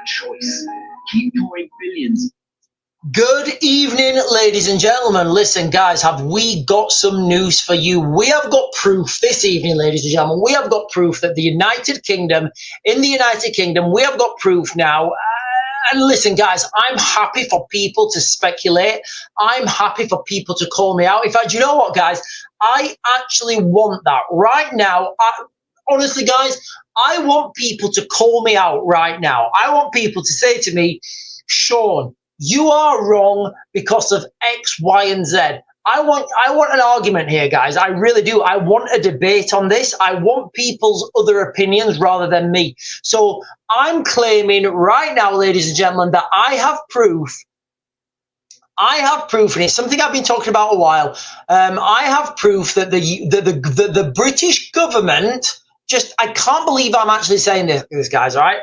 choice. Keep pouring billions. Good evening, ladies and gentlemen. Listen, guys, have we got some news for you? We have got proof this evening, ladies and gentlemen. We have got proof that in the United Kingdom, we have got proof now. And listen, guys, I'm happy for people to speculate. I'm happy for people to call me out. In fact, you know what, guys? I actually want that right now. Honestly, guys, I want people to call me out right now. I want people to say to me, Sean, you are wrong because of X, Y, and Z. I want an argument here, guys. I really do. I want a debate on this. I want people's other opinions rather than me. So I'm claiming right now, ladies and gentlemen, that I have proof. And it's something I've been talking about a while. I have proof that the British government, I can't believe I'm actually saying this, guys, all right?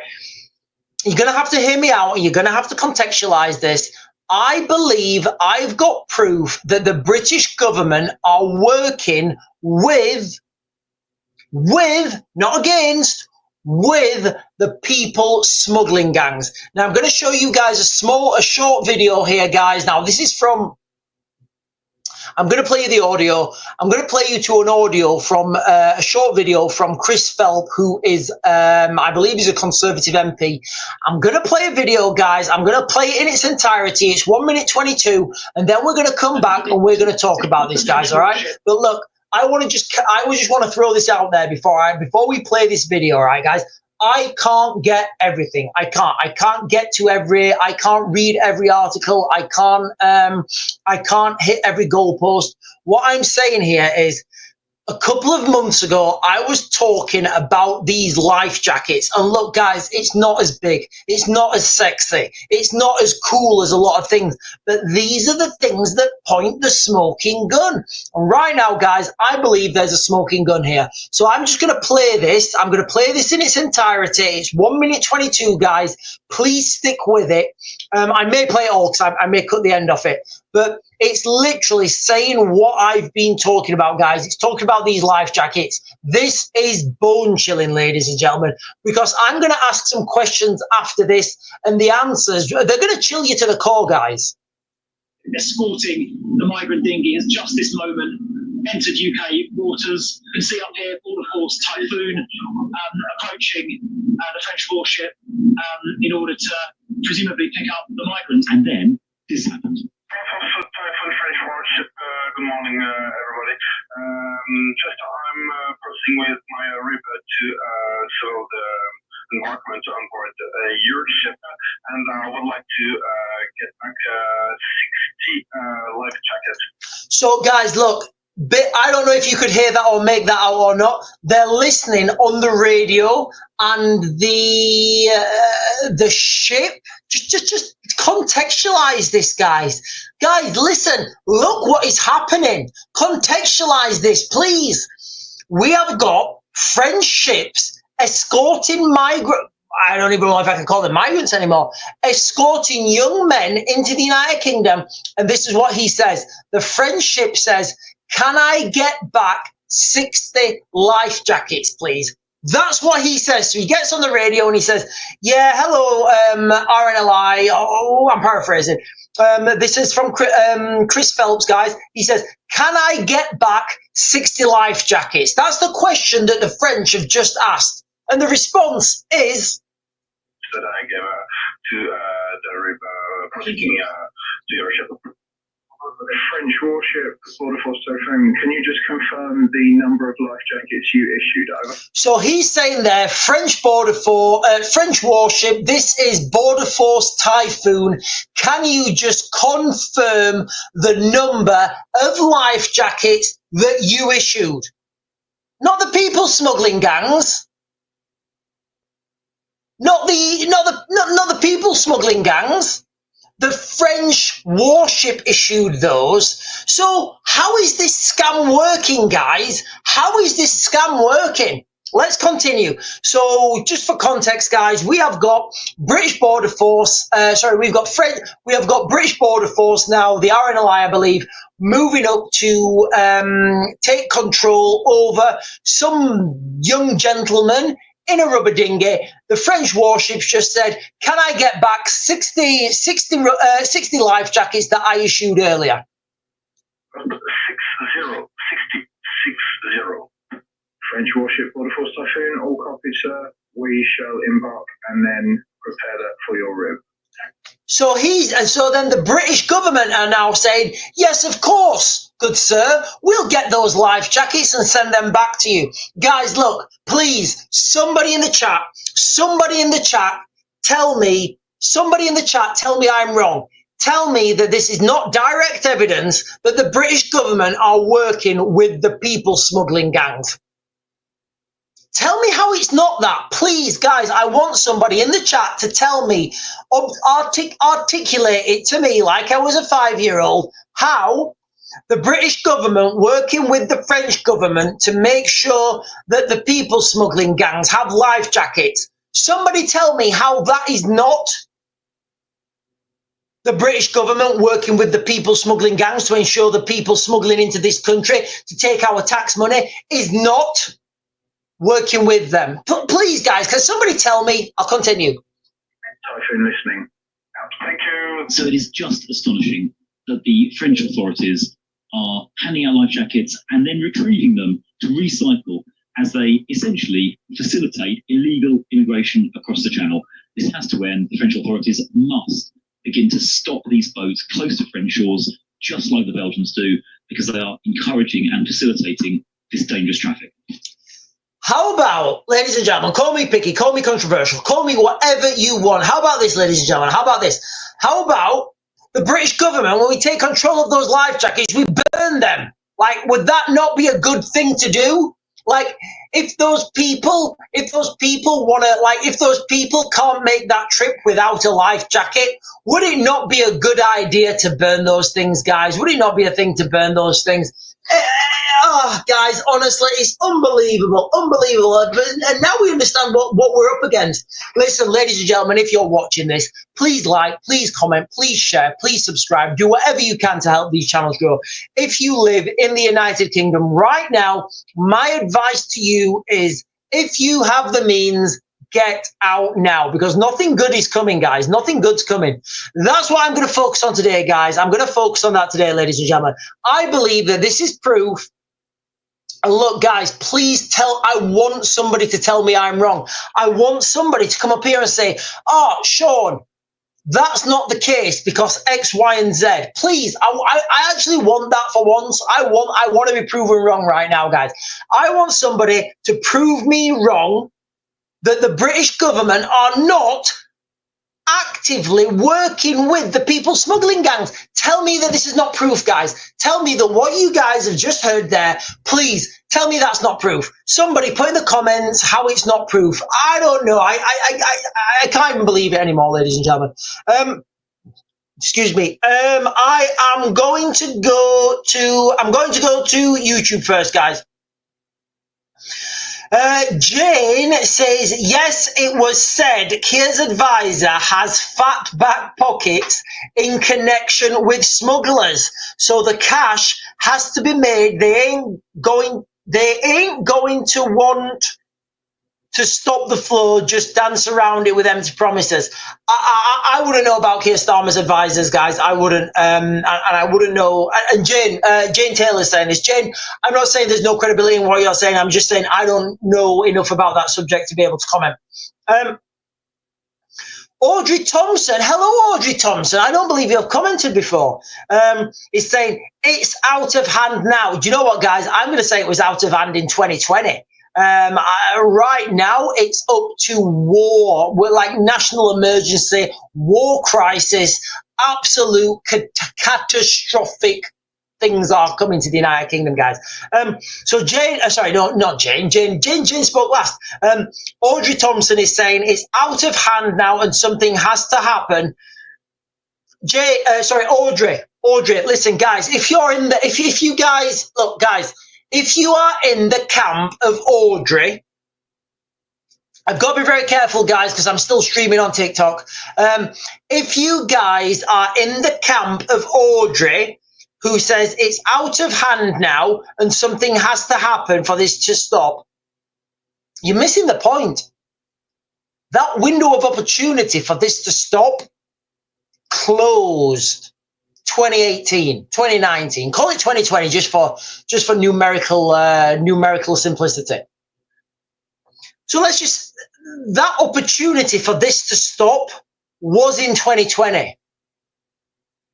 You're going to have to hear me out and you're going to have to contextualize this. I believe I've got proof that the British government are working with, not against, with the people smuggling gangs. Now, I'm going to show you guys a short video here, guys. Now, this is from, I'm going to play you the audio. I'm going to play you to an audio from a short video from Chris Phelps, who is, I believe he's a Conservative MP. I'm going to play a video, guys. I'm going to play it in its entirety. It's 1 minute 22, and then we're going to come back and we're going to talk about this, guys, all right? But look, I just want to throw this out there before we play this video, all right, guys? I can't get everything. I can't get to I can't read every article. I can't hit every goalpost. What I'm saying here is, a couple of months ago, I was talking about these life jackets. And look, guys, it's not as big. It's not as sexy. It's not as cool as a lot of things. But these are the things that point the smoking gun. And right now, guys, I believe there's a smoking gun here. So I'm just going to play this. I'm going to play this in its entirety. It's 1 minute 22, guys. Please stick with it. I may play it all because I may cut the end off it. But it's literally saying what I've been talking about, guys. It's talking about these life jackets. This is bone chilling, ladies and gentlemen, because I'm going to ask some questions after this, and the answers, they're going to chill you to the core, guys. Escorting the migrant dinghy has just this moment entered UK waters. You can see up here Border Force Typhoon approaching the French warship in order to presumably pick up the migrants. And then this happened. French warship, good morning, everybody. Just I'm crossing with my river to show the embarkment on board your ship, and I would like to get back 60 life jackets. So, guys, look. I don't know if you could hear that or make that out or not. They're listening on the radio, and the ship. Just contextualize this, guys. Guys, listen. Look what is happening. Contextualize this, please. We have got French ships escorting migrants. I don't even know if I can call them migrants anymore, escorting young men into the United Kingdom. And this is what he says. The French ship says, can I get back 60 life jackets, please? That's what he says. So he gets on the radio and he says, yeah, hello, RNLI. Oh, I'm paraphrasing. This is from Chris Phelps, guys. He says, can I get back 60 life jackets? That's the question that the French have just asked. And the response is, that I gave to the river, proceeding to your ship. The French warship, Border Force Typhoon. Can you just confirm the number of life jackets you issued? Over. So he's saying there, French warship. This is Border Force Typhoon. Can you just confirm the number of life jackets that you issued? Not the people smuggling gangs. Not the people smuggling gangs. The French warship issued those. So how is this scam working, guys? How is this scam working? Let's continue. So just for context, guys, we have got British Border Force. We have got British Border Force now, the RNLI, I believe, moving up to take control over some young gentleman in a rubber dinghy. The French warships just said, can I get back 60 life jackets that I issued earlier? 60. French warship Border Force Typhoon, all copied, sir. We shall embark and then prepare that for your rib. So then the British government are now saying, yes, of course, good sir, we'll get those life jackets and send them back to you. Guys, look, please, somebody in the chat, tell me I'm wrong. Tell me that this is not direct evidence that the British government are working with the people smuggling gangs. Tell me how it's not that. Please, guys, I want somebody in the chat to tell me, articulate it to me like I was a 5-year-old, how the British government working with the French government to make sure that the people smuggling gangs have life jackets. Somebody tell me how that is not the British government working with the people smuggling gangs to ensure the people smuggling into this country to take our tax money is not working with them. Please, guys, can somebody tell me? I'll continue. Typhoon listening. Thank you. So it is just astonishing that the French authorities are handing out life jackets and then retrieving them to recycle as they essentially facilitate illegal immigration across the Channel. This has to end. The French authorities must begin to stop these boats close to French shores, just like the Belgians do, because they are encouraging and facilitating this dangerous traffic. How about, ladies and gentlemen, call me picky, call me controversial, call me whatever you want. How about this, ladies and gentlemen? How about this? How about the British government, when we take control of those life jackets, we burn them? Like, would that not be a good thing to do? Like, if those people want to, like, if those people can't make that trip without a life jacket, would it not be a good idea to burn those things, guys? Would it not be a thing to burn those things? Oh, guys, honestly, it's unbelievable. And now we understand what we're up against. Listen, ladies and gentlemen, if you're watching this, please like, please comment, please share, please subscribe. Do whatever you can to help these channels grow. If you live in the United Kingdom right now, my advice to you is, if you have the means, get out now, because nothing good is coming, guys. Nothing good's coming. That's what I'm going to focus on today, guys. I'm going to focus on that today, ladies and gentlemen. I believe that this is proof. And look, guys, please I want somebody to tell me I'm wrong. I want somebody to come up here and say, oh, Sean, that's not the case because X, Y, and Z. Please, I actually want that for once. I want to be proven wrong right now, guys. I want somebody to prove me wrong that the British government are not actively working with the people smuggling gangs. Tell me that this is not proof, guys. Tell me that what you guys have just heard there, please tell me that's not proof. Somebody put in the comments how it's not proof. I don't know. I can't even believe it anymore, ladies and gentlemen. Excuse me. I'm going to go to YouTube first, guys. Jane says, yes, it was said Keir's advisor has fat back pockets in connection with smugglers, so the cash has to be made. They ain't going to want to stop the flow, just dance around it with empty promises. I wouldn't know about Keir Starmer's advisors, guys. I wouldn't, and I wouldn't know. And Jane Taylor's saying this. Jane, I'm not saying there's no credibility in what you're saying. I'm just saying I don't know enough about that subject to be able to comment. Audrey Thompson, hello, Audrey Thompson. I don't believe you've commented before. Is saying it's out of hand now. Do you know what, guys? I'm going to say it was out of hand in 2020. Right now, it's up to war. We're like national emergency, war crisis, absolute catastrophic things are coming to the United Kingdom, guys. So Jane, sorry, no, not Jane. Jane spoke last. Audrey Thompson is saying it's out of hand now and something has to happen. Audrey, listen, guys, if you're in the, if you guys, look, guys, if you are in the camp of Audrey, I've got to be very careful, guys, because I'm still streaming on TikTok. If you guys are in the camp of Audrey, who says it's out of hand now and something has to happen for this to stop, you're missing the point. that window of opportunity for this to stop closed 2018, 2019, call it 2020 just for numerical simplicity. So let's just, that opportunity for this to stop was in 2020.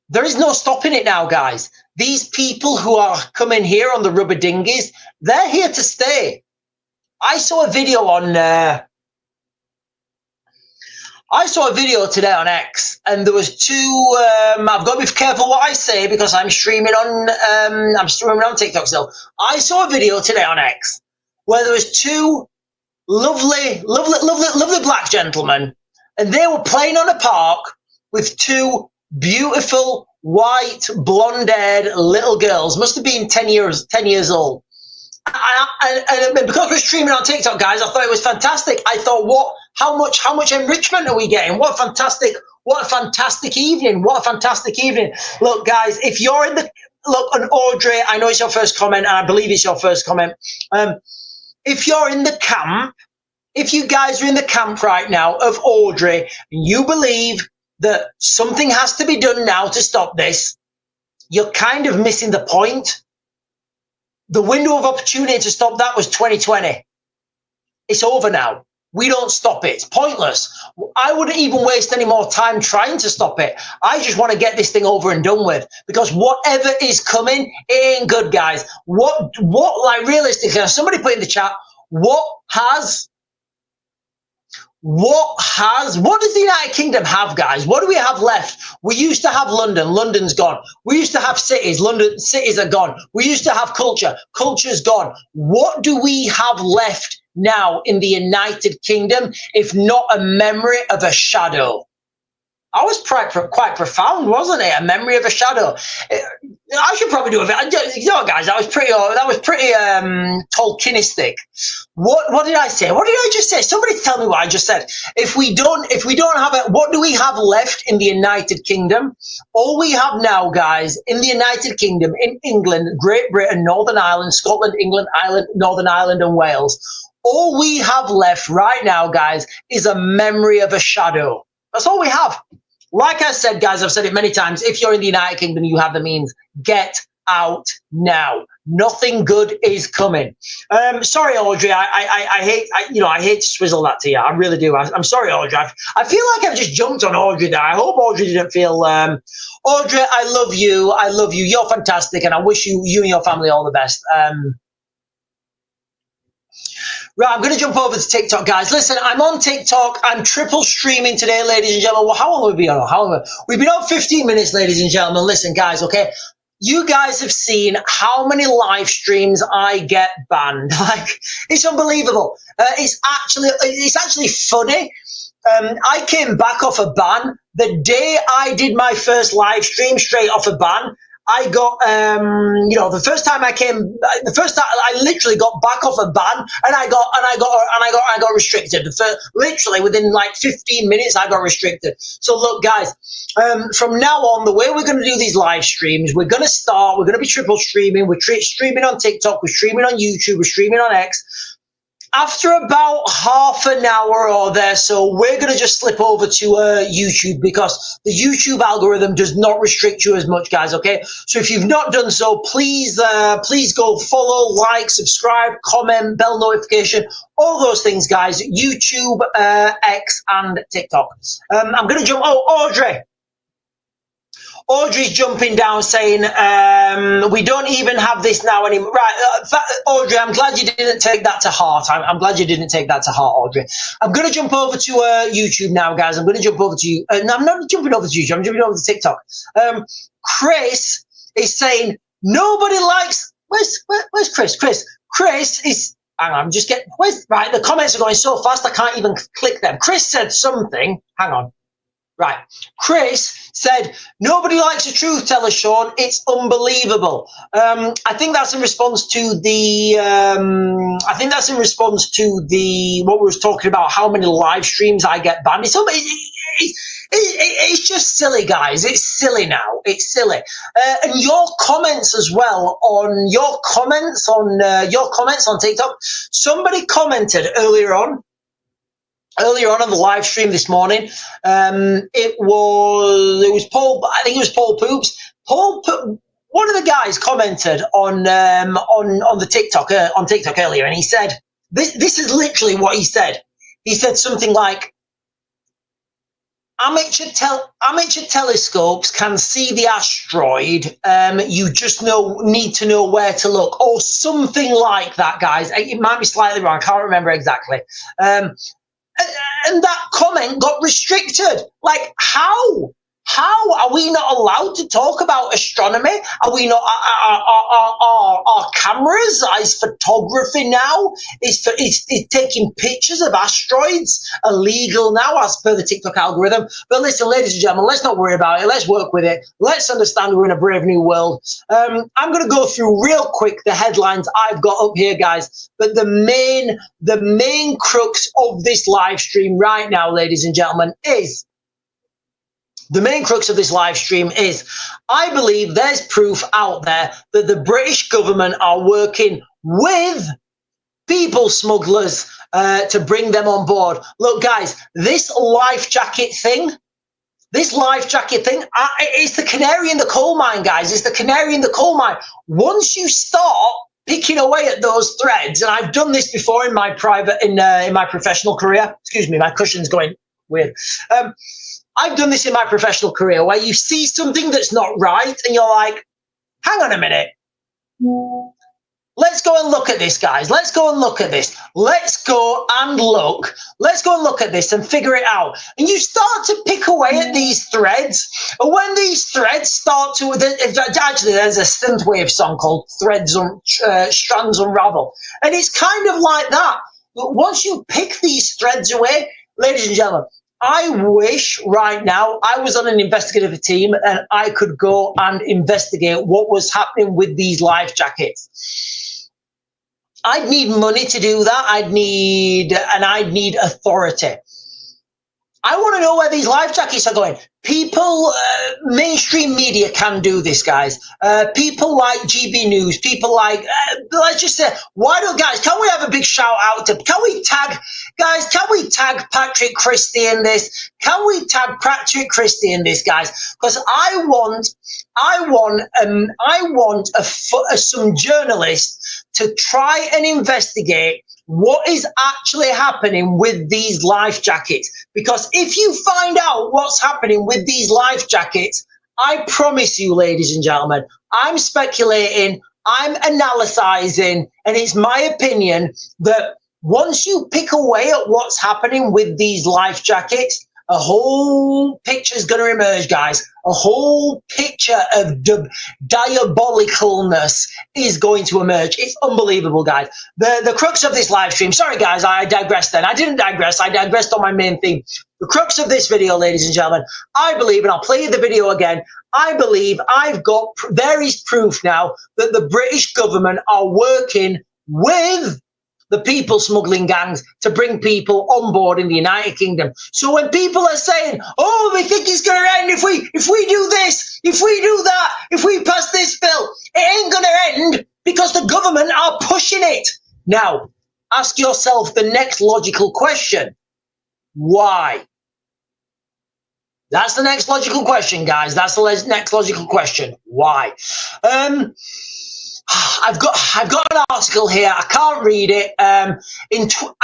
There is no stopping it now, guys. These people who are coming here on the rubber dinghies, they're here to stay. I saw a video today on X, and there was two. I've got to be careful what I say because I'm streaming on TikTok still. I saw a video today on X where there was two lovely black gentlemen, and they were playing on a park with two beautiful white blonde-haired little girls. Must have been 10 years old. And because we're streaming on TikTok, guys, I thought it was fantastic. I thought, how much enrichment are we getting? What a fantastic evening. What a fantastic evening. Look, guys, if you're in and Audrey, I know it's your first comment, and I believe it's your first comment. If you're in the camp, if you guys are in the camp right now of Audrey, and you believe that something has to be done now to stop this, you're kind of missing the point. The window of opportunity to stop that was 2020. It's over now. We don't stop it. It's pointless. I wouldn't even waste any more time trying to stop it. I just want to get this thing over and done with, because whatever is coming ain't good, guys. What realistically, somebody put in the chat, what does the United Kingdom have, guys? What do we have left? We used to have London. London's gone. We used to have cities. Cities are gone. We used to have culture. Culture's gone. What do we have left now in the United Kingdom, if not a memory of a shadow? I was quite profound, wasn't it? A memory of a shadow. I should probably do a video. You know, guys, that was pretty Tolkienistic. What did I say? What did I just say? Somebody tell me what I just said. If we don't have it, what do we have left in the United Kingdom? All we have now, guys, in the United Kingdom, in England, Great Britain, Northern Ireland, Scotland, England, Ireland, Northern Ireland, and Wales. All we have left right now, guys, is a memory of a shadow. That's all we have. Like I said, guys, I've said it many times. If you're in the United Kingdom, you have the means. Get out now. Nothing good is coming. Sorry, Audrey. I hate to swizzle that to you. I really do. I'm sorry, Audrey. I feel like I've just jumped on Audrey there. I hope Audrey didn't feel. Audrey, I love you. I love you. You're fantastic, and I wish you and your family all the best. Right, I'm going to jump over to TikTok, guys. Listen, I'm on TikTok. I'm triple streaming today, ladies and gentlemen. Well, how long have we been on? We've been on 15 minutes, ladies and gentlemen. Listen, guys, okay? You guys have seen how many live streams I get banned. Like, it's unbelievable. It's actually funny. I came back off a ban the day I did my first live stream, straight off a ban. I got, the first time I literally got back off a ban, and I got restricted. Literally within like 15 minutes, I got restricted. So look, guys, from now on, the way we're going to do these live streams, we're going to be triple streaming. We're streaming on TikTok, we're streaming on YouTube, we're streaming on X. After about half an hour or there, so we're going to just slip over to YouTube, because the YouTube algorithm does not restrict you as much, guys, okay? So if you've not done so, please go follow, like, subscribe, comment, bell notification, all those things, guys. YouTube, X, and TikTok. I'm going to jump. Oh, Audrey's jumping down saying, we don't even have this now anymore. Right, Audrey, I'm glad you didn't take that to heart. I'm glad you didn't take that to heart, Audrey. I'm going to jump over to YouTube now, guys. I'm going to jump over to you. No, I'm not jumping over to YouTube. I'm jumping over to TikTok. Chris is saying, nobody likes... Where's Chris? Chris is... Hang on, I'm just getting... Right, the comments are going so fast, I can't even click them. Chris said something. Hang on. Right, Chris said, nobody likes a truth teller, Sean. It's unbelievable. I think that's in response to the, what we were talking about, how many live streams I get banned. It's just silly, guys. It's silly now. It's silly. And your comments as well on your comments on TikTok. Somebody commented earlier on earlier on the live stream this morning. It was Paul. I think it was Paul Poops. One of the guys commented on the TikTok on TikTok earlier, and he said this is literally what he said. He said something like, Amateur telescopes can see the asteroid. You just need to know where to look, or something like that, guys. It might be slightly wrong. I can't remember exactly. And that comment got restricted. Like, how? How are we not allowed to talk about astronomy? Are we not? Our cameras is photography now? Is taking pictures of asteroids illegal now, as per the TikTok algorithm? But listen, ladies and gentlemen, let's not worry about it. Let's work with it. Let's understand we're in a brave new world. I'm going to go through real quick the headlines I've got up here, guys. But the main crux of this live stream right now, ladies and gentlemen, is. The main crux of this live stream is, I believe there's proof out there that the British government are working with people smugglers to bring them on board. Look, guys, this life jacket thing, it's the canary in the coal mine, guys. It's the canary in the coal mine. Once you start picking away at those threads, and I've done this before in my professional career. Excuse me, my cushion's going weird. I've done this in my professional career, where you see something that's not right and you're like, hang on a minute. Let's go and look at this, guys. Let's go and look at this. Let's go and look. Let's go and look at this and figure it out. And you start to pick away at these threads. And when these threads start to, actually, there's a synthwave song called Strands Unravel. And it's kind of like that. But once you pick these threads away, ladies and gentlemen, I wish right now I was on an investigative team and I could go and investigate what was happening with these life jackets. I'd need money to do that. I'd need authority. I want to know where these life jackets are going. People, mainstream media can do this, guys. People like GB News, people like, let's just say, can we have a big shout out to, can we tag Patrick Christie in this? Can we tag Patrick Christie in this, guys? Because I want some journalists to try and investigate what is actually happening with these life jackets. Because if you find out what's happening with these life jackets, I promise you, ladies and gentlemen, I'm speculating, I'm analysing, and it's my opinion that once you pick away at what's happening with these life jackets, a whole picture is going to emerge, guys. A whole picture of diabolicalness is going to emerge. It's unbelievable, guys. The crux of this live stream, sorry, guys, I digressed then. I didn't digress. I digressed on my main theme. The crux of this video, ladies and gentlemen, I believe, and I'll play you the video again, I believe there is proof now that the British government are working with the people smuggling gangs to bring people on board in the United Kingdom. So when people are saying, oh, we think it's going to end if we do this, if we do that, if we pass this bill, it ain't going to end because the government are pushing it. Now, ask yourself the next logical question. Why? That's the next logical question, guys. That's the next logical question. Why? I've got an article here. I can't read it. I'm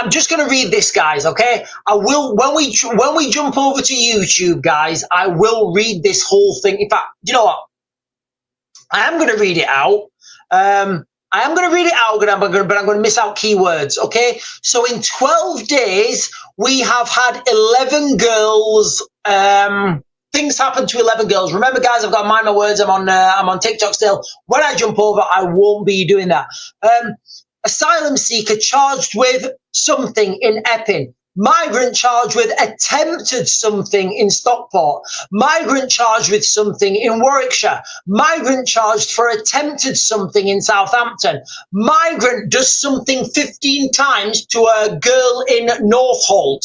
just going to read this, guys. Okay. I will when we jump over to YouTube, guys. I will read this whole thing. In fact, you know what? I am going to read it out. But I'm going to miss out keywords. Okay. So in 12 days, we have had 11 girls. Things happen to 11 girls. Remember, guys, I've got to mind my words. I'm on TikTok still. When I jump over, I won't be doing that. Asylum seeker charged with something in Epping. Migrant charged with attempted something in Stockport. Migrant charged with something in Warwickshire. Migrant charged for attempted something in Southampton. Migrant does something 15 times to a girl in Northolt.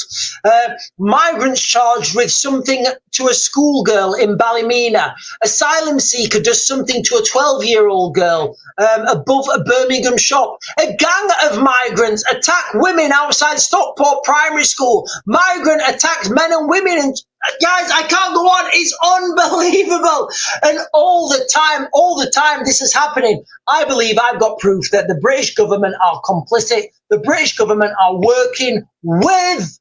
Migrant charged with something to a schoolgirl in Ballymena. Asylum seeker does something to a 12-year-old girl above a Birmingham shop. A gang of migrants attack women outside Stockport Primary British school. Migrant attacks men and women. And guys, I can't go on. It's unbelievable. And all the time this is happening. I believe I've got proof that the British government are complicit. The British government are working with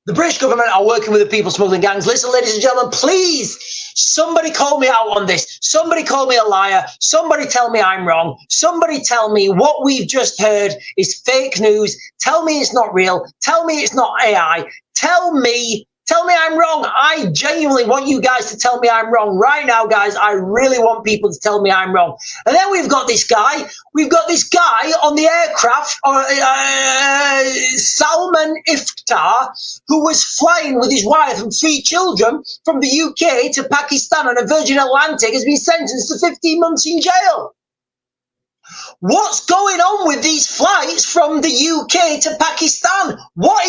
the people smuggling gangs. Listen, ladies and gentlemen, please, somebody call me out on this. Somebody call me a liar. Somebody tell me I'm wrong. Somebody tell me what we've just heard is fake news. Tell me it's not real. Tell me it's not AI. Tell me I'm wrong. I genuinely want you guys to tell me I'm wrong right now, guys. I really want people to tell me I'm wrong. And then we've got this guy on the aircraft, Salman Iftar, who was flying with his wife and 3 children from the UK to Pakistan on a Virgin Atlantic, has been sentenced to 15 months in jail. What's going on with these flights from the UK to Pakistan? What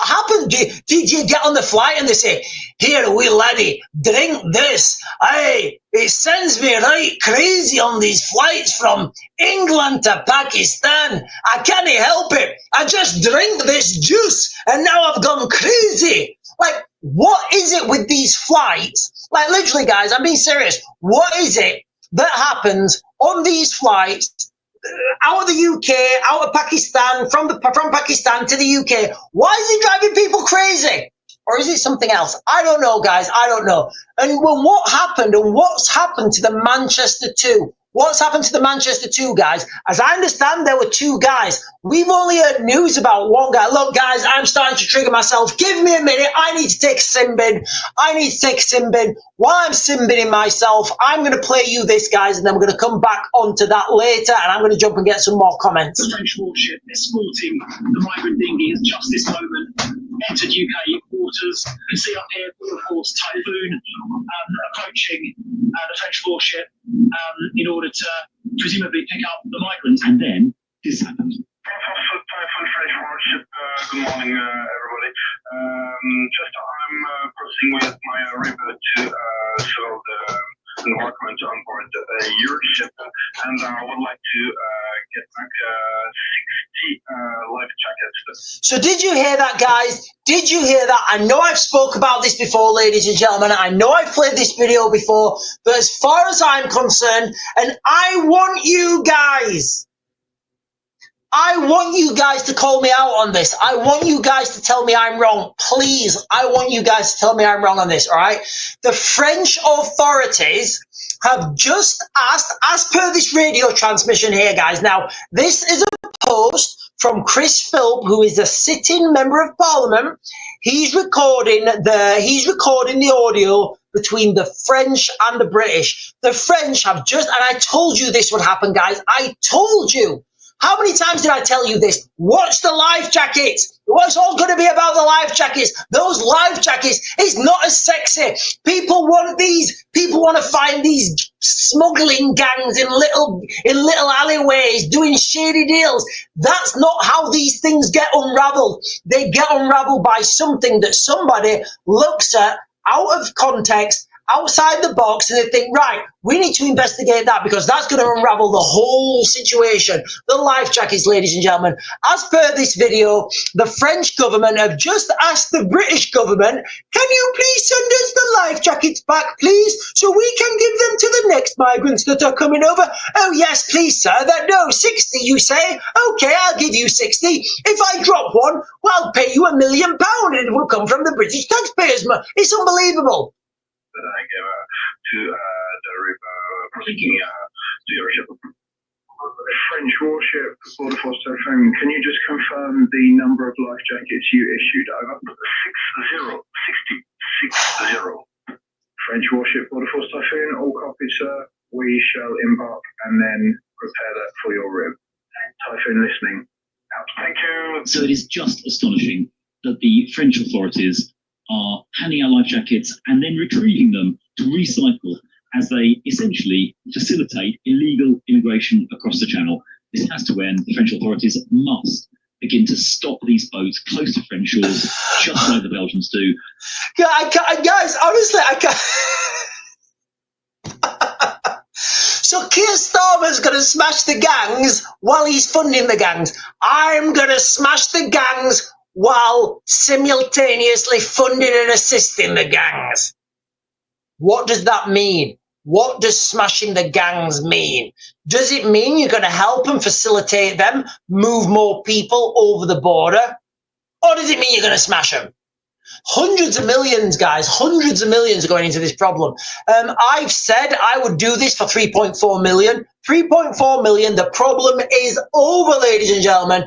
happened? Did you get on the flight and they say, "Here, wee laddie, drink this"? Hey, it sends me right crazy on these flights from England to Pakistan. I can't help it. I just drink this juice and now I've gone crazy. Like, what is it with these flights? Like, literally, guys, I'm being serious. What is it that happens on these flights out of the UK, out of Pakistan, from Pakistan to the UK? Why is it driving people crazy? Or is it something else? I don't know, guys. I don't know. And well, what happened and what's happened to the Manchester 2? What's happened to the Manchester 2 guys? As I understand, there were 2 guys. We've only heard news about 1 guy. Look, guys, I'm starting to trigger myself. Give me a minute. I need to take a sin bin. While I'm sin binning myself, I'm going to play you this, guys, and then we're going to come back onto that later, and I'm going to jump and get some more comments. The French warship escorting the migrant dinghy has just this moment entered UK waters. You can see up here, of course, Typhoon approaching the French warship in order to presumably pick up the migrants. And then this happened. Typhoon French warship. Good morning, everybody. I'm crossing with my river to serve the embarkment on board your ship, and I would like to get back 60 life jackets. So did you hear that, guys? Did you hear that? I know I've spoke about this before, ladies and gentlemen. I know I've played this video before, but as far as I'm concerned, and I want you guys to call me out on this. I want you guys to tell me I'm wrong. Please, I want you guys to tell me I'm wrong on this, all right? The French authorities have just asked, as per this radio transmission here, guys. Now, this is a post from Chris Philp, who is a sitting member of Parliament. He's recording the audio between the French and the British. The French have just, and I told you this would happen, guys. I told you. How many times did I tell you this? Watch the life jackets. It's all going to be about the life jackets. Those life jackets is not as sexy. People want these. People want to find these smuggling gangs in little alleyways doing shady deals. That's not how these things get unraveled. They get unraveled by something that somebody looks at out of context, outside the box, and they think, right, we need to investigate that because that's going to unravel the whole situation. The life jackets, ladies and gentlemen. As per this video, the French government have just asked the British government, can you please send us the life jackets back, please, so we can give them to the next migrants that are coming over? Oh, yes, please, sir. No, 60, you say? Okay, I'll give you 60. If I drop one, well, I'll pay you £1 million, and it will come from the British taxpayers. It's unbelievable. That I gave to the river proceeding to your ship. French warship, Border Force Typhoon, can you just confirm the number of life jackets you issued? Over 60. French warship, Border Force Typhoon, all copies, sir. We shall embark and then prepare that for your rib. Typhoon listening. Out. Thank you. So it is just astonishing that the French authorities are handing out life jackets and then retrieving them to recycle as they essentially facilitate illegal immigration across the Channel. This has to end. The French authorities must begin to stop these boats close to French shores, just like the Belgians do. Guys, honestly, I can't. So Keir Starmer's going to smash the gangs while he's funding the gangs. I'm going to smash the gangs while simultaneously funding and assisting the gangs. What does that mean? What does smashing the gangs mean? Does it mean you're going to help and facilitate them move more people over the border? Or does it mean you're going to smash them? Hundreds of millions, guys, hundreds of millions are going into this problem. I've said I would do this for 3.4 million. 3.4 million, the problem is over, ladies and gentlemen.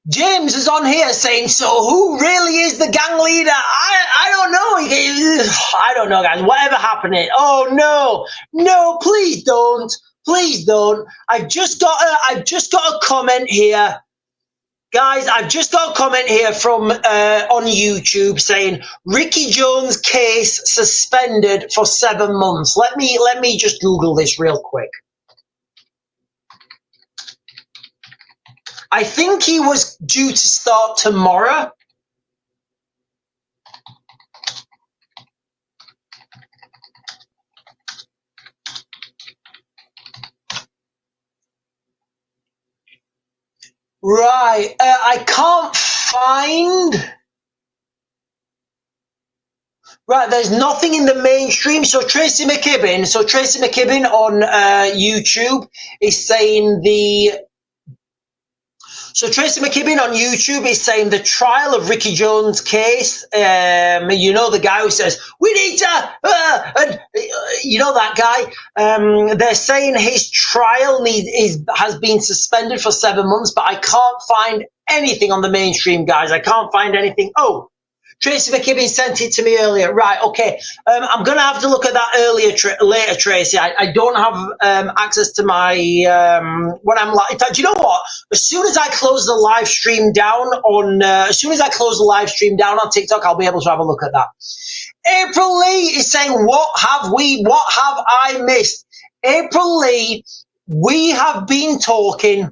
James is on here saying, so who really is the gang leader? I don't know. I don't know, guys. Whatever happened. No, please don't. Please don't. I've just got a comment here. Guys, I've just got a comment here from on YouTube saying Ricky Jones case suspended for 7 months. Let me just Google this real quick. I think he was due to start tomorrow. Right, I can't find. Right, there's nothing in the mainstream. So Tracy McKibben on YouTube is saying Tracy McKibben on YouTube is saying the trial of Ricky Jones' case. You know, the guy who says we need to, you know that guy. They're saying his trial has been suspended for 7 months, but I can't find anything on the mainstream, guys. I can't find anything. Oh, Tracy McKibben sent it to me earlier. Right, okay. I'm going to have to look at that later, Tracy. I don't have access to my, when I'm like, do you know what? As soon as I close the live stream down on, TikTok, I'll be able to have a look at that. April Lee is saying, what have I missed? April Lee, we have been talking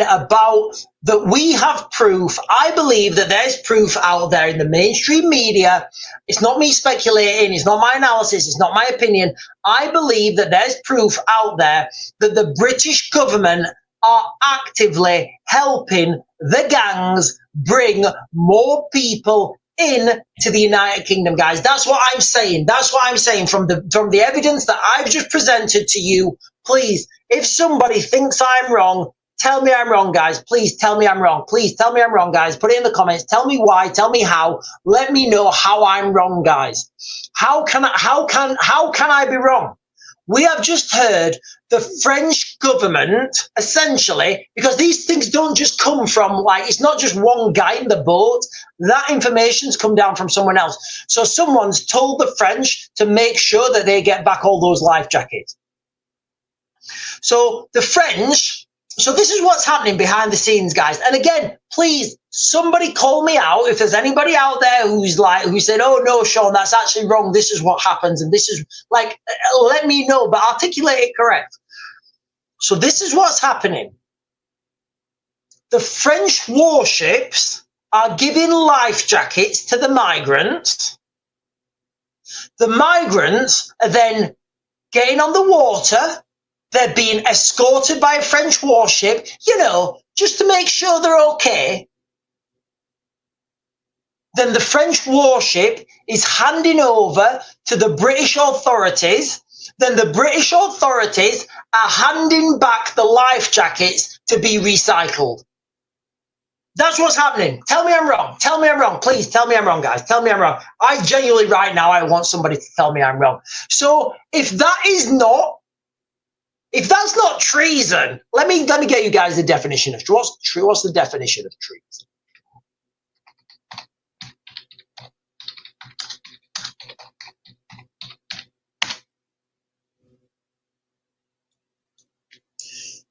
about that we have proof. I believe that there's proof out there in the mainstream media. It's not me speculating. It's not my analysis. It's not my opinion. I believe that there's proof out there that the British government are actively helping the gangs bring more people in to the United Kingdom, guys. That's what I'm saying. That's what I'm saying from the evidence that I've just presented to you. Please, if somebody thinks I'm wrong, tell me I'm wrong, guys. Please tell me I'm wrong. Please tell me I'm wrong, guys. Put it in the comments. Tell me why. Tell me how. Let me know how I'm wrong, guys. How can I be wrong? We have just heard the French government, essentially, because these things don't just come from, like, it's not just one guy in the boat. That information's come down from someone else. So someone's told the French to make sure that they get back all those life jackets. So the French, so this is what's happening behind the scenes, guys. And again, please, somebody call me out if there's anybody out there who said, oh no, Sean, that's actually wrong. This is what happens. And this is like, let me know, but articulate it correct. So this is what's happening. The French warships are giving life jackets to the migrants. The migrants are then getting on the water. They're being escorted by a French warship, you know, just to make sure they're okay. Then the French warship is handing over to the British authorities. Then the British authorities are handing back the life jackets to be recycled. That's what's happening. Tell me I'm wrong. Tell me I'm wrong. Please tell me I'm wrong, guys. Tell me I'm wrong. I genuinely right now, I want somebody to tell me I'm wrong. So if that's not treason, let me get you guys the definition of treason. What's the definition of treason?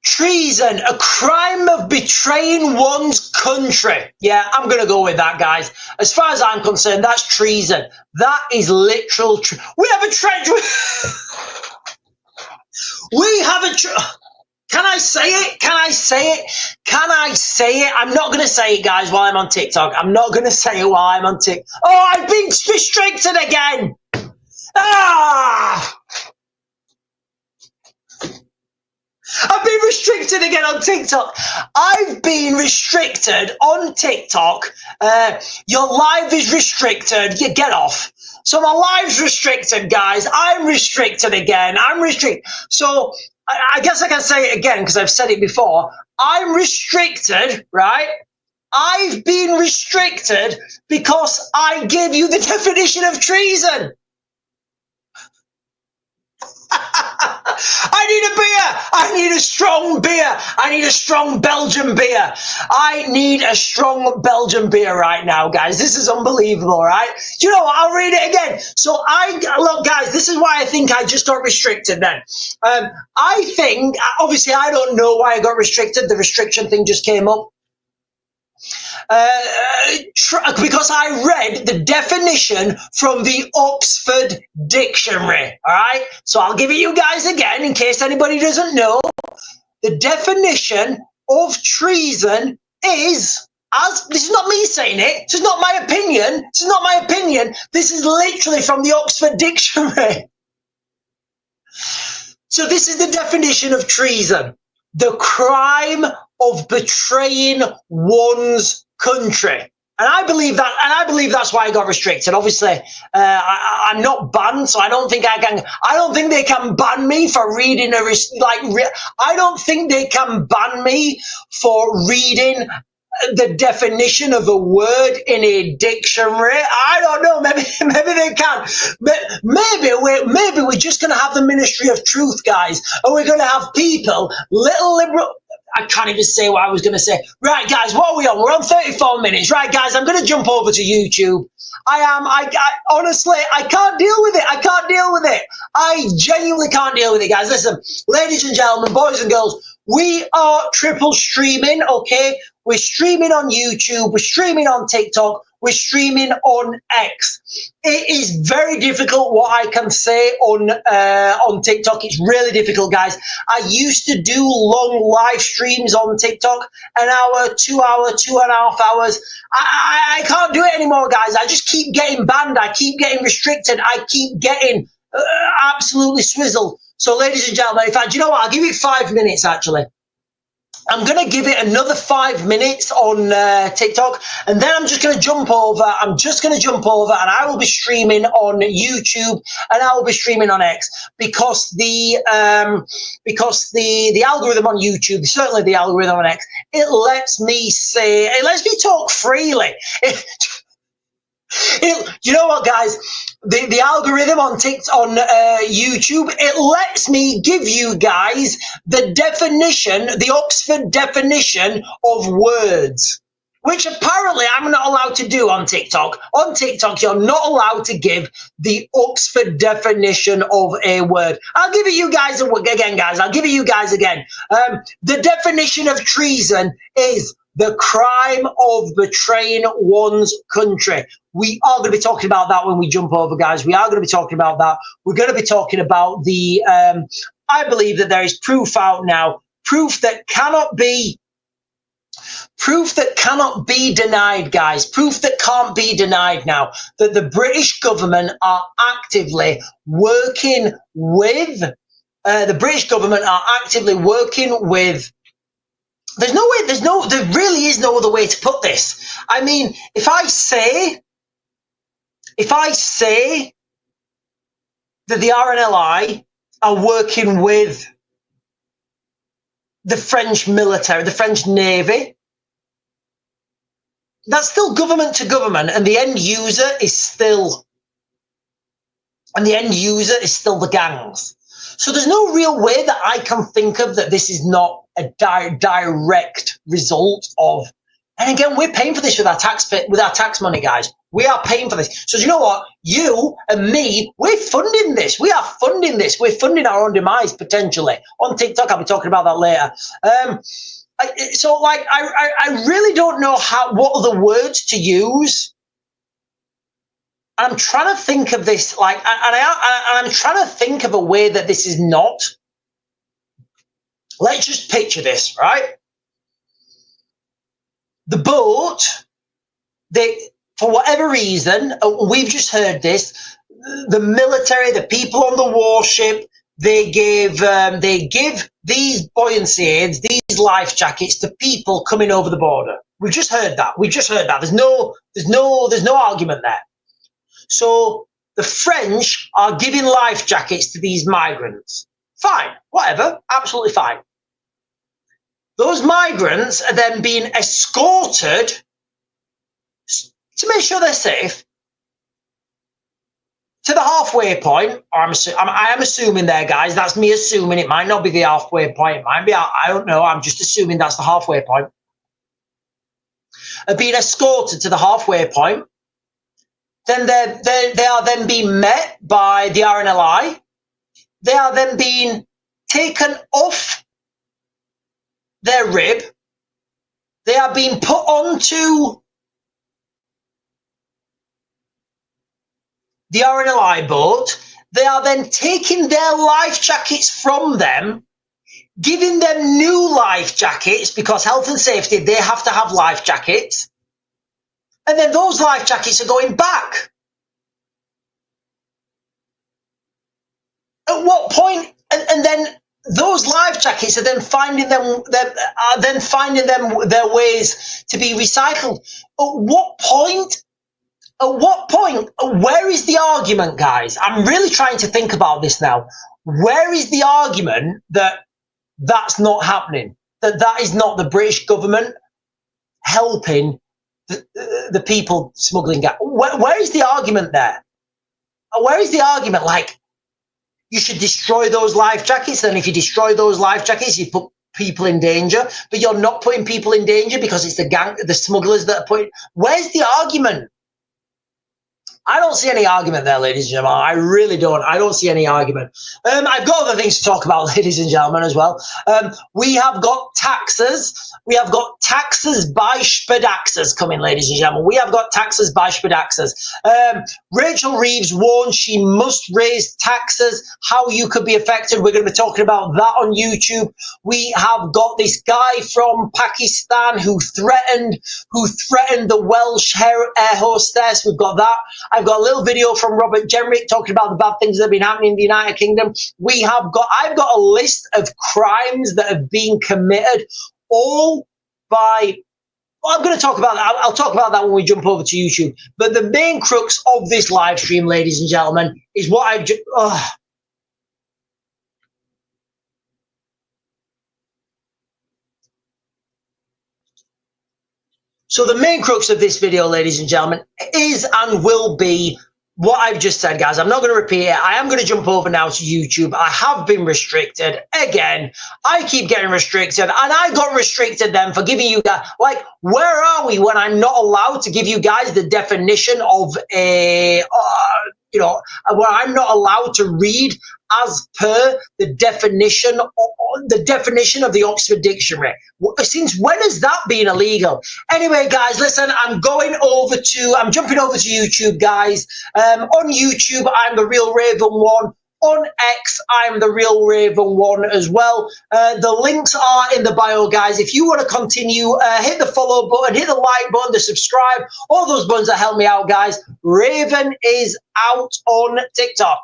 Treason, a crime of betraying one's country. Yeah, I'm going to go with that, guys. As far as I'm concerned, that's treason. That is literal treason. We have a treachery. We have a Can I say it? Can I say it? Can I say it? I'm not going to say it, guys, while I'm on TikTok. I'm not going to say it while I'm on TikTok. Oh, I've been restricted again. Ah! I've been restricted again on TikTok. I've been restricted on TikTok. Your live is restricted. You get off. So my live's restricted, guys. I'm restricted again. I'm restricted. So I guess I can say it again because I've said it before. I'm restricted, right? I've been restricted because I gave you the definition of treason. I need a beer. I need a strong beer. I need a strong Belgian beer. I need a strong Belgian beer right now, guys. This is unbelievable, right? You know what? I'll read it again. So look, guys, this is why I think I just got restricted then. I think, obviously, I don't know why I got restricted. The restriction thing just came up. Because I read the definition from the Oxford Dictionary, all right? So I'll give it you guys again in case anybody doesn't know. The definition of treason is, this is not me saying it, this is not my opinion, this is not my opinion, this is literally from the Oxford Dictionary. So this is the definition of treason: the crime of betraying one's country. And I believe that's why I got restricted. Obviously, I'm not banned, so I don't think they can ban me for reading I don't think they can ban me for reading the definition of a word in a dictionary. I don't know. Maybe they can. Maybe we're just going to have the Ministry of Truth, guys, and we're going to have people, little liberal. I can't even say what I was going to say. Right, guys, what are we on? We're on 34 minutes. Right, guys, I'm going to jump over to YouTube. I honestly, I can't deal with it. I can't deal with it. I genuinely can't deal with it, guys. Listen, ladies and gentlemen, boys and girls, we are triple streaming, okay? We're streaming on YouTube. We're streaming on TikTok. We're streaming on X. It is very difficult what I can say on TikTok. It's really difficult, guys. I used to do long live streams on TikTok, an hour, 2 hour, 2.5 hours. I can't do it anymore, guys. I just keep getting banned. I keep getting restricted. I keep getting absolutely swizzled. So, ladies and gentlemen, in fact, you know what? I'll give it 5 minutes, actually. I'm going to give it another 5 minutes on TikTok, and then I'm just going to jump over. I'm just going to jump over, and I will be streaming on YouTube, and I will be streaming on X, because the algorithm on YouTube, certainly the algorithm on X, it lets me talk freely. You know what, guys? The algorithm on YouTube, it lets me give you guys the definition, the Oxford definition of words, which apparently I'm not allowed to do on TikTok. On TikTok, you're not allowed to give the Oxford definition of a word. I'll give it you guys again, guys. I'll give it you guys again. The definition of treason is the crime of betraying one's country. We are going to be talking about that when we jump over, guys. We are going to be talking about that. We're going to be talking about the, I believe that there is proof out now, proof that cannot be denied, guys. Proof that can't be denied now, that the British government are actively working with, there really is no other way to put this. I mean, if I say that the RNLI are working with the French military, the French Navy, that's still government to government, and the end user is still the gangs. So there's no real way that I can think of that this is not a direct result of. And again, we're paying for this with our tax money, guys. We are paying for this. So do you know what? You and me, we're funding this. We are funding this. We're funding our own demise, potentially. On TikTok, I'll be talking about that later. I really don't know what other words to use. I'm trying to think of this, I'm trying to think of a way that this is not. Let's just picture this, right? The boat, for whatever reason, we've just heard this, the military, the people on the warship, they give these buoyancy aids, these life jackets to people coming over the border. We've just heard that. There's no argument there. So the French are giving life jackets to these migrants. Fine, whatever, absolutely fine. Those migrants are then being escorted to make sure they're safe to the halfway point, or I am assuming there, guys. That's me assuming. It might not be the halfway point. It might be, I don't know. I'm just assuming that's the halfway point. Are being escorted to the halfway point. Then they are then being met by the RNLI. They are then being taken off their rib. They are being put onto the RNLI boat. They are then taking their life jackets from them, giving them new life jackets, because health and safety, they have to have life jackets. And then those life jackets are going back. At what point? And then those life jackets are then finding their ways to be recycled. At what point? At what point? Where is the argument, guys? I'm really trying to think about this now. Where is the argument that that's not happening? That is not the British government helping the people smuggling gas? Where is the argument there? Where is the argument? Like, you should destroy those life jackets, and if you destroy those life jackets, you put people in danger, but you're not putting people in danger because it's the smugglers that are putting. Where's the argument? I don't see any argument there, ladies and gentlemen. I really don't. I don't see any argument. I've got other things to talk about, ladies and gentlemen, as well. We have got taxes. We have got taxes by Spadaxes coming, ladies and gentlemen. We have got taxes by Spadaxes. Rachel Reeves warns she must raise taxes, how you could be affected. We're going to be talking about that on YouTube. We have got this guy from Pakistan who threatened the Welsh air hostess. We've got that. I've got a little video from Robert Jenrick talking about the bad things that have been happening in the United Kingdom. I've got a list of crimes that have been committed, all by. Well, I'm going to talk about that. I'll talk about that when we jump over to YouTube. But the main crux of this live stream, ladies and gentlemen, is what I've just. So the main crux of this video, ladies and gentlemen, is and will be what I've just said, guys. I'm not going to repeat it. I am going to jump over now to YouTube. I have been restricted again. I keep getting restricted, and I got restricted then for giving you guys, like, where are we when I'm not allowed to give you guys the definition of a, where I'm not allowed to read as per the definition of the Oxford Dictionary. Since when has that been illegal? Anyway, guys, listen, I'm jumping over to YouTube, guys. On YouTube, I'm the Real Raven 1. On X, I'm the Real Raven 1 as well. The links are in the bio, guys. If you want to continue, hit the follow button, hit the like button, the subscribe, all those buttons that help me out, guys. Raven is out on TikTok.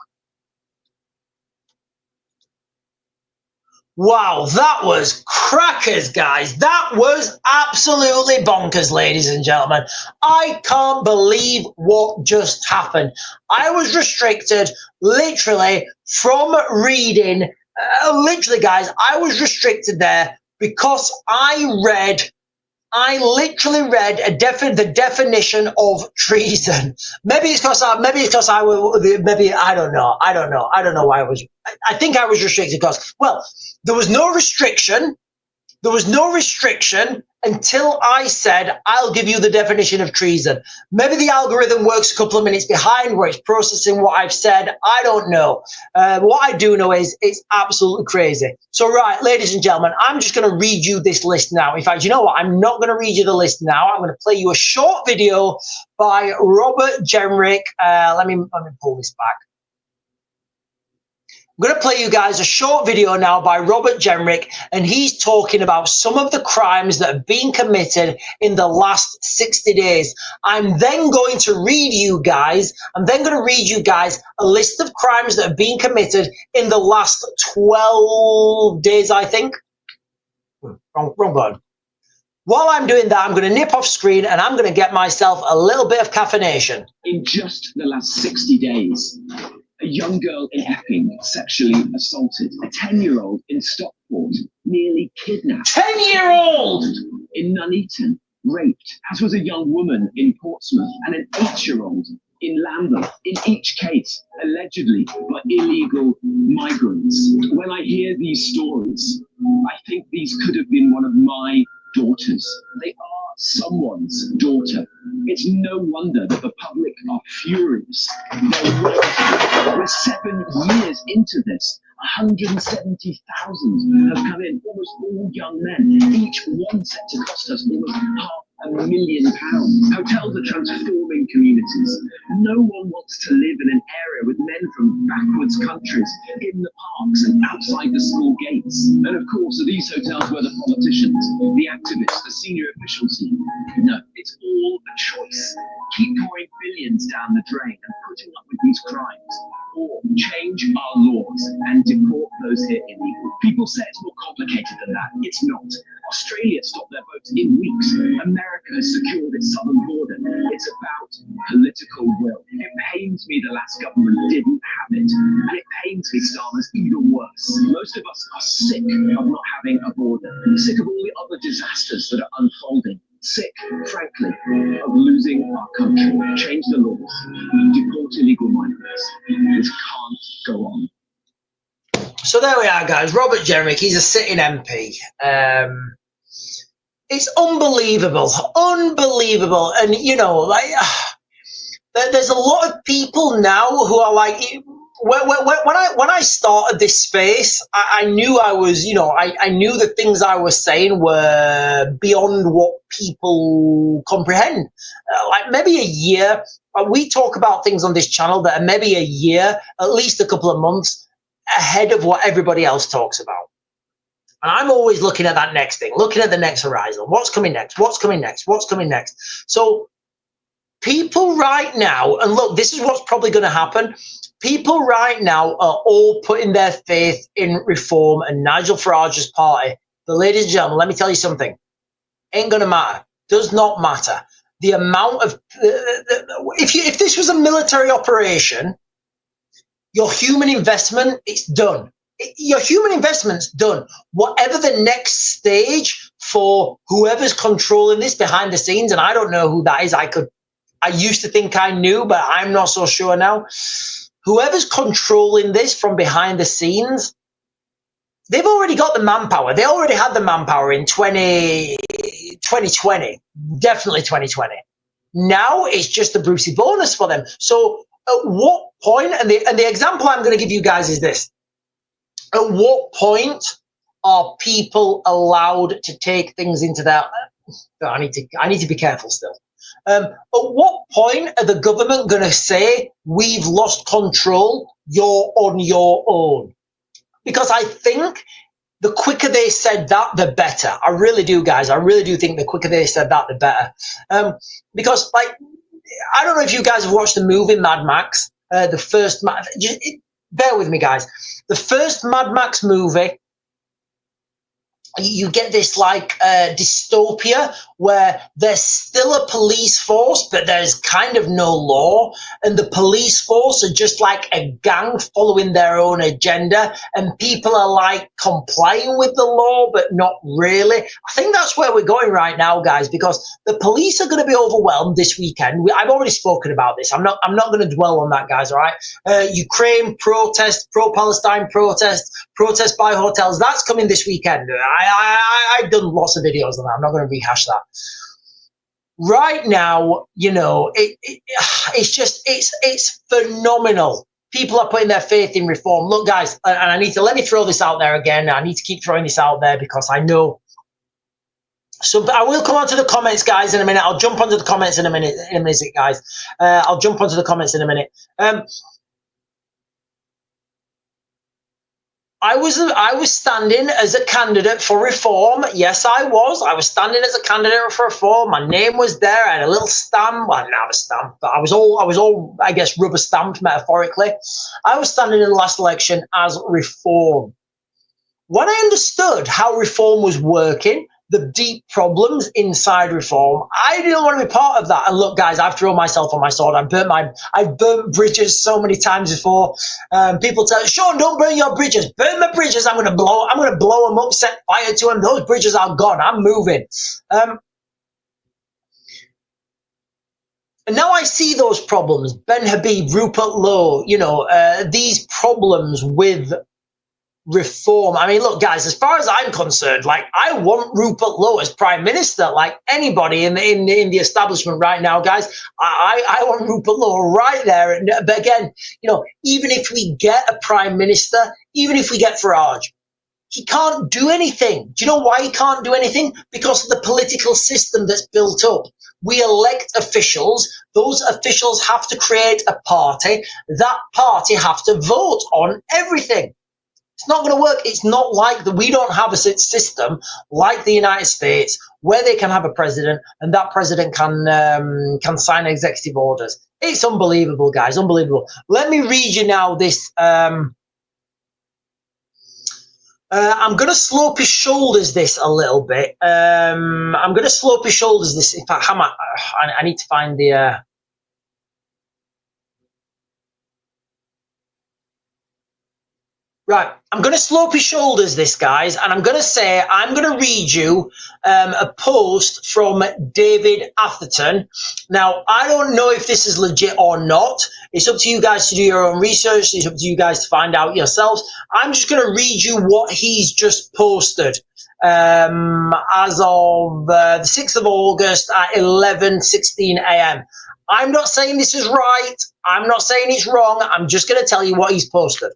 Wow, that was crackers, guys. That was absolutely bonkers, ladies and gentlemen. I can't believe what just happened. I was restricted literally from reading, guys, I was restricted there because I literally read the definition of treason. Maybe I don't know. I don't know why I think I was restricted because, well, there was no restriction until I said, I'll give you the definition of treason. Maybe the algorithm works a couple of minutes behind where it's processing what I've said. I don't know. What I do know is it's absolutely crazy. So, right, ladies and gentlemen, I'm just going to read you this list now. In fact, you know what? I'm not going to read you the list now. I'm going to play you a short video by Robert Jenrick. Let me pull this back. I'm going to play you guys a short video now by Robert Jenrick, and he's talking about some of the crimes that have been committed in the last 60 days. I'm then going to read you guys a list of crimes that have been committed in the last 12 days, I think. Wrong button. While I'm doing that, I'm going to nip off screen and I'm going to get myself a little bit of caffeination. In just the last 60 days, a young girl in Epping sexually assaulted, a 10-year-old in Stockport nearly kidnapped, 10-year-old in Nuneaton raped, as was a young woman in Portsmouth, and an 8-year-old in Lambeth, in each case allegedly by illegal migrants. When I hear these stories, I think these could have been one of my daughters. They are someone's daughter. It's no wonder that the public are furious. We're 7 years into this. 170,000 have come in, almost all young men, each one set to cost us almost £500,000. Hotels are transforming communities. No one wants to live in an area with men from backwards countries in the parks and outside the school gates. And of course, are these hotels where the politicians, the activists, the senior officials live? No, it's all a choice. Keep pouring billions down the drain and putting up with these crimes, or change our laws and deport those here illegally. People say it's more complicated than that. It's not. Australia stopped their boats in weeks. America has secured its southern border. It's about political will. It pains me the last government didn't have it. And it pains me, Starmers, even worse. Most of us are sick of not having a border. Sick of all the other disasters that are unfolding. Sick, frankly, of losing our country. Change the laws. Deport illegal migrants. This can't go on. So there we are, guys. Robert Jenrick, he's a sitting MP. It's unbelievable. Unbelievable. And, you know, like, there's a lot of people now who are like, when I started this space, I knew I was, you know, I knew the things I was saying were beyond what people comprehend. Like maybe a year, we talk about things on this channel that are maybe a year, at least a couple of months ahead of what everybody else talks about. And I'm always looking at that next thing, looking at the next horizon. What's coming next? What's coming next? What's coming next? So people right now, and look, this is what's probably going to happen. People right now are all putting their faith in reform and Nigel Farage's party. But ladies and gentlemen, let me tell you something. Ain't going to matter. Does not matter. The amount of, if this was a military operation, your human investment, it's done. Your human investment's done. Whatever the next stage for whoever's controlling this behind the scenes, and I don't know who that is. I used to think I knew, but I'm not so sure now. Whoever's controlling this from behind the scenes, they've already got the manpower. They already had the manpower in 2020, definitely 2020. Now it's just a Brucey bonus for them. So at what point, and the example I'm going to give you guys is this. At what point are people allowed to take things into their... I need to be careful still. At what point are the government going to say, we've lost control, you're on your own? Because I think the quicker they said that, the better. I really do, guys. I really do think the quicker they said that, the better. Because, like, I don't know if you guys have watched the movie Mad Max, the first... bear with me, guys. The first Mad Max movie, you get this like dystopia where there's still a police force, but there's kind of no law, and the police force are just like a gang following their own agenda, and people are like complying with the law, but not really. I think that's where we're going right now, guys, because the police are going to be overwhelmed this weekend. I've already spoken about this. I'm not going to dwell on that, guys. All right, Ukraine protest, pro-Palestine protest by hotels. That's coming this weekend. I've done lots of videos on that. I'm not going to rehash that. Right now, you know, it's phenomenal. People are putting their faith in reform. Look, guys, and let me throw this out there again. I need to keep throwing this out there because I know. So I will come on to the comments, guys, in a minute. I'll jump onto the comments in a minute, guys. I'll jump onto the comments in a minute. I was standing as a candidate for reform. Yes, I was. I was standing as a candidate for reform. My name was there. I had a little stamp. Well, not a stamp, but I was all, I guess, rubber stamped metaphorically. I was standing in the last election as reform. When I understood how reform was working, the deep problems inside reform, I didn't want to be part of that. And look, guys, I've thrown myself on my sword. I've burnt bridges so many times before. People tell me, Sean, don't burn your bridges. Burn my bridges. I'm going to blow them up, set fire to them. Those bridges are gone. I'm moving. And now I see those problems. Ben Habib, Rupert Lowe, these problems with reform. I mean, look, guys, as far as I'm concerned, like, I want Rupert Lowe as prime minister, like anybody in the establishment right now, guys. I want Rupert Lowe right there. But again, even if we get a prime minister, even if we get Farage, he can't do anything. Do you know why he can't do anything? Because of the political system that's built up. We elect officials. Those officials have to create a party. That party have to vote on everything. It's not going to work. It's not like that. We don't have a system like the United States where they can have a president and that president can sign executive orders. It's unbelievable, guys. Unbelievable. Let me read you now this. I'm going to slope his shoulders this a little bit. I'm going to slope his shoulders this. In fact, I need to find the. Right, I'm going to slope his shoulders this, guys, and I'm going to read you a post from David Atherton. Now, I don't know if this is legit or not. It's up to you guys to do your own research. It's up to you guys to find out yourselves. I'm just going to read you what he's just posted as of the 6th of August at 11:16 a.m. I'm not saying this is right. I'm not saying it's wrong. I'm just going to tell you what he's posted.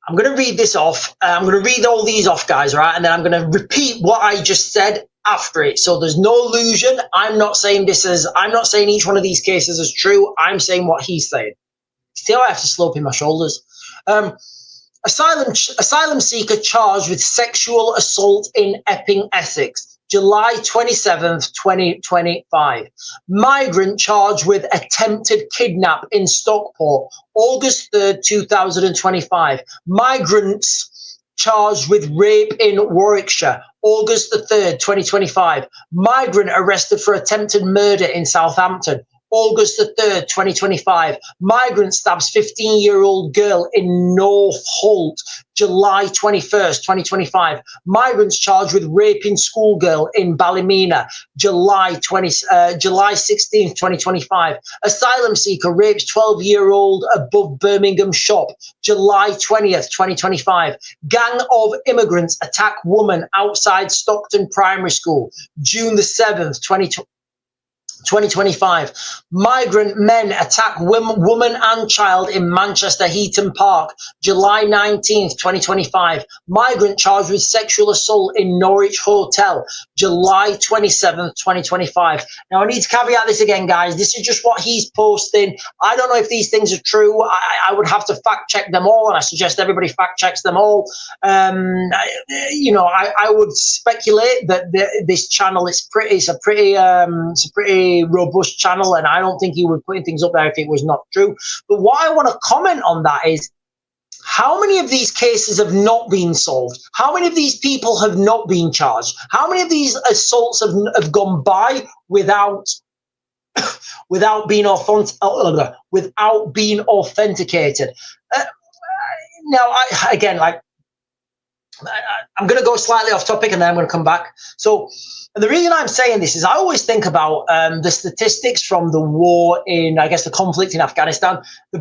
I'm going to read this off. I'm going to read all these off, guys, right? And then I'm going to repeat what I just said after it. So there's no illusion. I'm not saying each one of these cases is true. I'm saying what he's saying. Still, I have to slope in my shoulders. Asylum seeker charged with sexual assault in Epping, Essex. July 27th, 2025. Migrant charged with attempted kidnap in Stockport. August 3rd, 2025. Migrants charged with rape in Warwickshire. August the 3rd, 2025. Migrant arrested for attempted murder in Southampton. August the 3rd, 2025. Migrant stabs 15-year-old girl in North Holt. July 21st, 2025. Migrants charged with raping schoolgirl in Ballymena. July 16th, 2025. Asylum seeker rapes 12-year-old above Birmingham shop. July 20th, 2025. Gang of immigrants attack woman outside Stockton Primary School. June the 7th, 2025. Migrant men attack woman and child in Manchester Heaton Park. July 19th, 2025. Migrant charged with sexual assault in Norwich Hotel. July 27th, 2025. Now, I need to caveat this again, guys. This is just what he's posting. I don't know if these things are true. I would have to fact check them all, and I suggest everybody fact checks them all. I would speculate that this channel is a pretty robust channel, and I don't think he would put things up there if it was not true. But what I want to comment on that is, how many of these cases have not been solved? How many of these people have not been charged? How many of these assaults have gone by without being authenticated? Now, I'm going to go slightly off topic and then I'm going to come back. So the reason I'm saying this is I always think about the statistics from the war in, I guess, the conflict in Afghanistan. The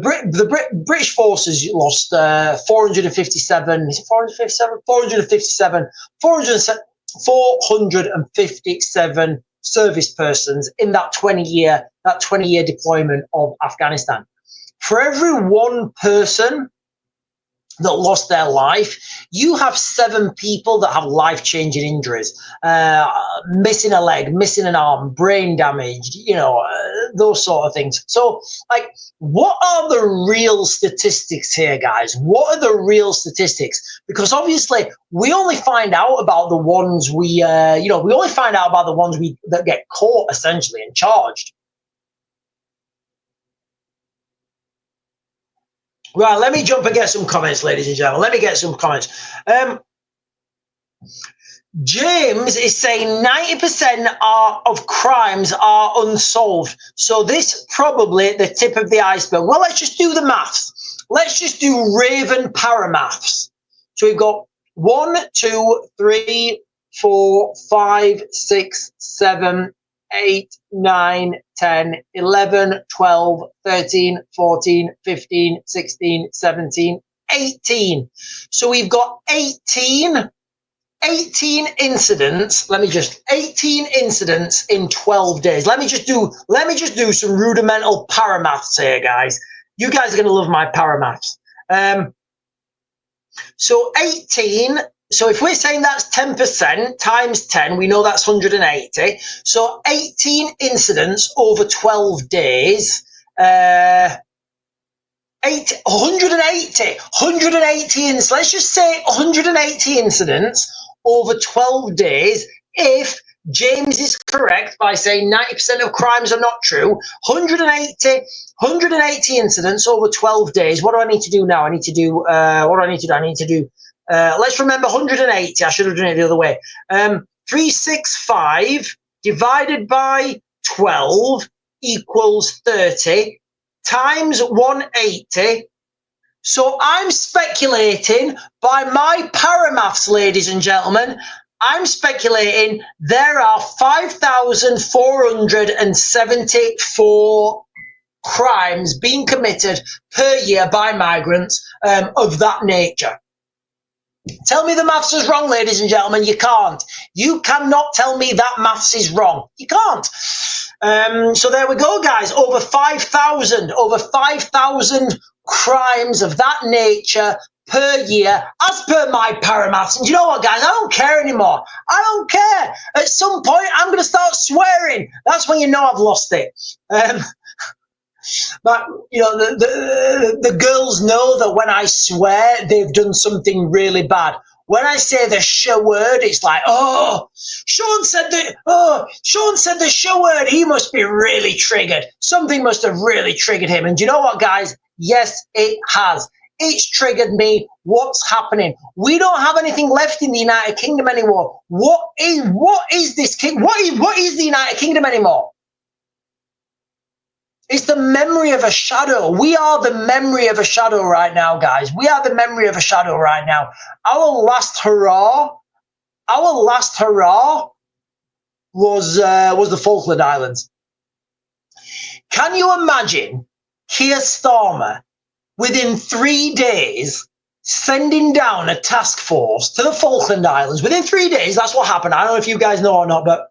British forces lost 457 service persons in that 20-year deployment of Afghanistan. For every one person that lost their life. You have 7 people that have life-changing injuries, missing a leg, missing an arm, brain damage, you know, those sort of things. So, like, what are the real statistics here, guys? What are the real statistics? Because obviously, we only find out about the ones we only find out about the ones that get caught, essentially, and charged. Right, let me jump and get some comments, ladies and gentlemen. Let me get some comments. James is saying 90% of crimes are unsolved. So this probably the tip of the iceberg. Well, let's just do the maths. Let's just do Raven paramaths. So we've got 1, 2, 3, 4, 5, 6, 7, 8, 9, 10, 11, 12, 13, 14, 15, 16, 17, 18. So we've got 18 incidents. 18 incidents in 12 days. Let me just do some rudimental paramaths here, guys. You guys are going to love my paramaths. So 18. So if we're saying that's 10% times 10, we know that's 180. So 18 incidents over 12 days. 180 incidents. Let's just say 180 incidents over 12 days. If James is correct by saying 90% of crimes are not true, 180 incidents over 12 days. What do I need to do now? I need to do, let's remember 180. I should have done it the other way. 365 divided by 12 equals 30 times 180. So I'm speculating by my paramaths, ladies and gentlemen, I'm speculating there are 5,474 crimes being committed per year by migrants of that nature. Tell me the maths is wrong, ladies and gentlemen. You can't. You cannot tell me that maths is wrong. You can't. So there we go, guys. Over 5,000 crimes of that nature per year, as per my paramaths. And you know what, guys? I don't care anymore. I don't care. At some point, I'm going to start swearing. That's when you know I've lost it. But, you know, the girls know that when I swear, they've done something really bad. When I say the sh word, it's like, oh, Sean said the sh word. He must be really triggered. Something must have really triggered him. And you know what, guys? Yes, it has. It's triggered me. What's happening? We don't have anything left in the United Kingdom anymore. What is this? What is the United Kingdom anymore? It's the memory of a shadow. We are the memory of a shadow right now, guys. We are the memory of a shadow right now. Our last hurrah was the Falkland Islands. Can you imagine Keir Starmer within 3 days sending down a task force to the Falkland Islands? Within 3 days, that's what happened. I don't know if you guys know or not, but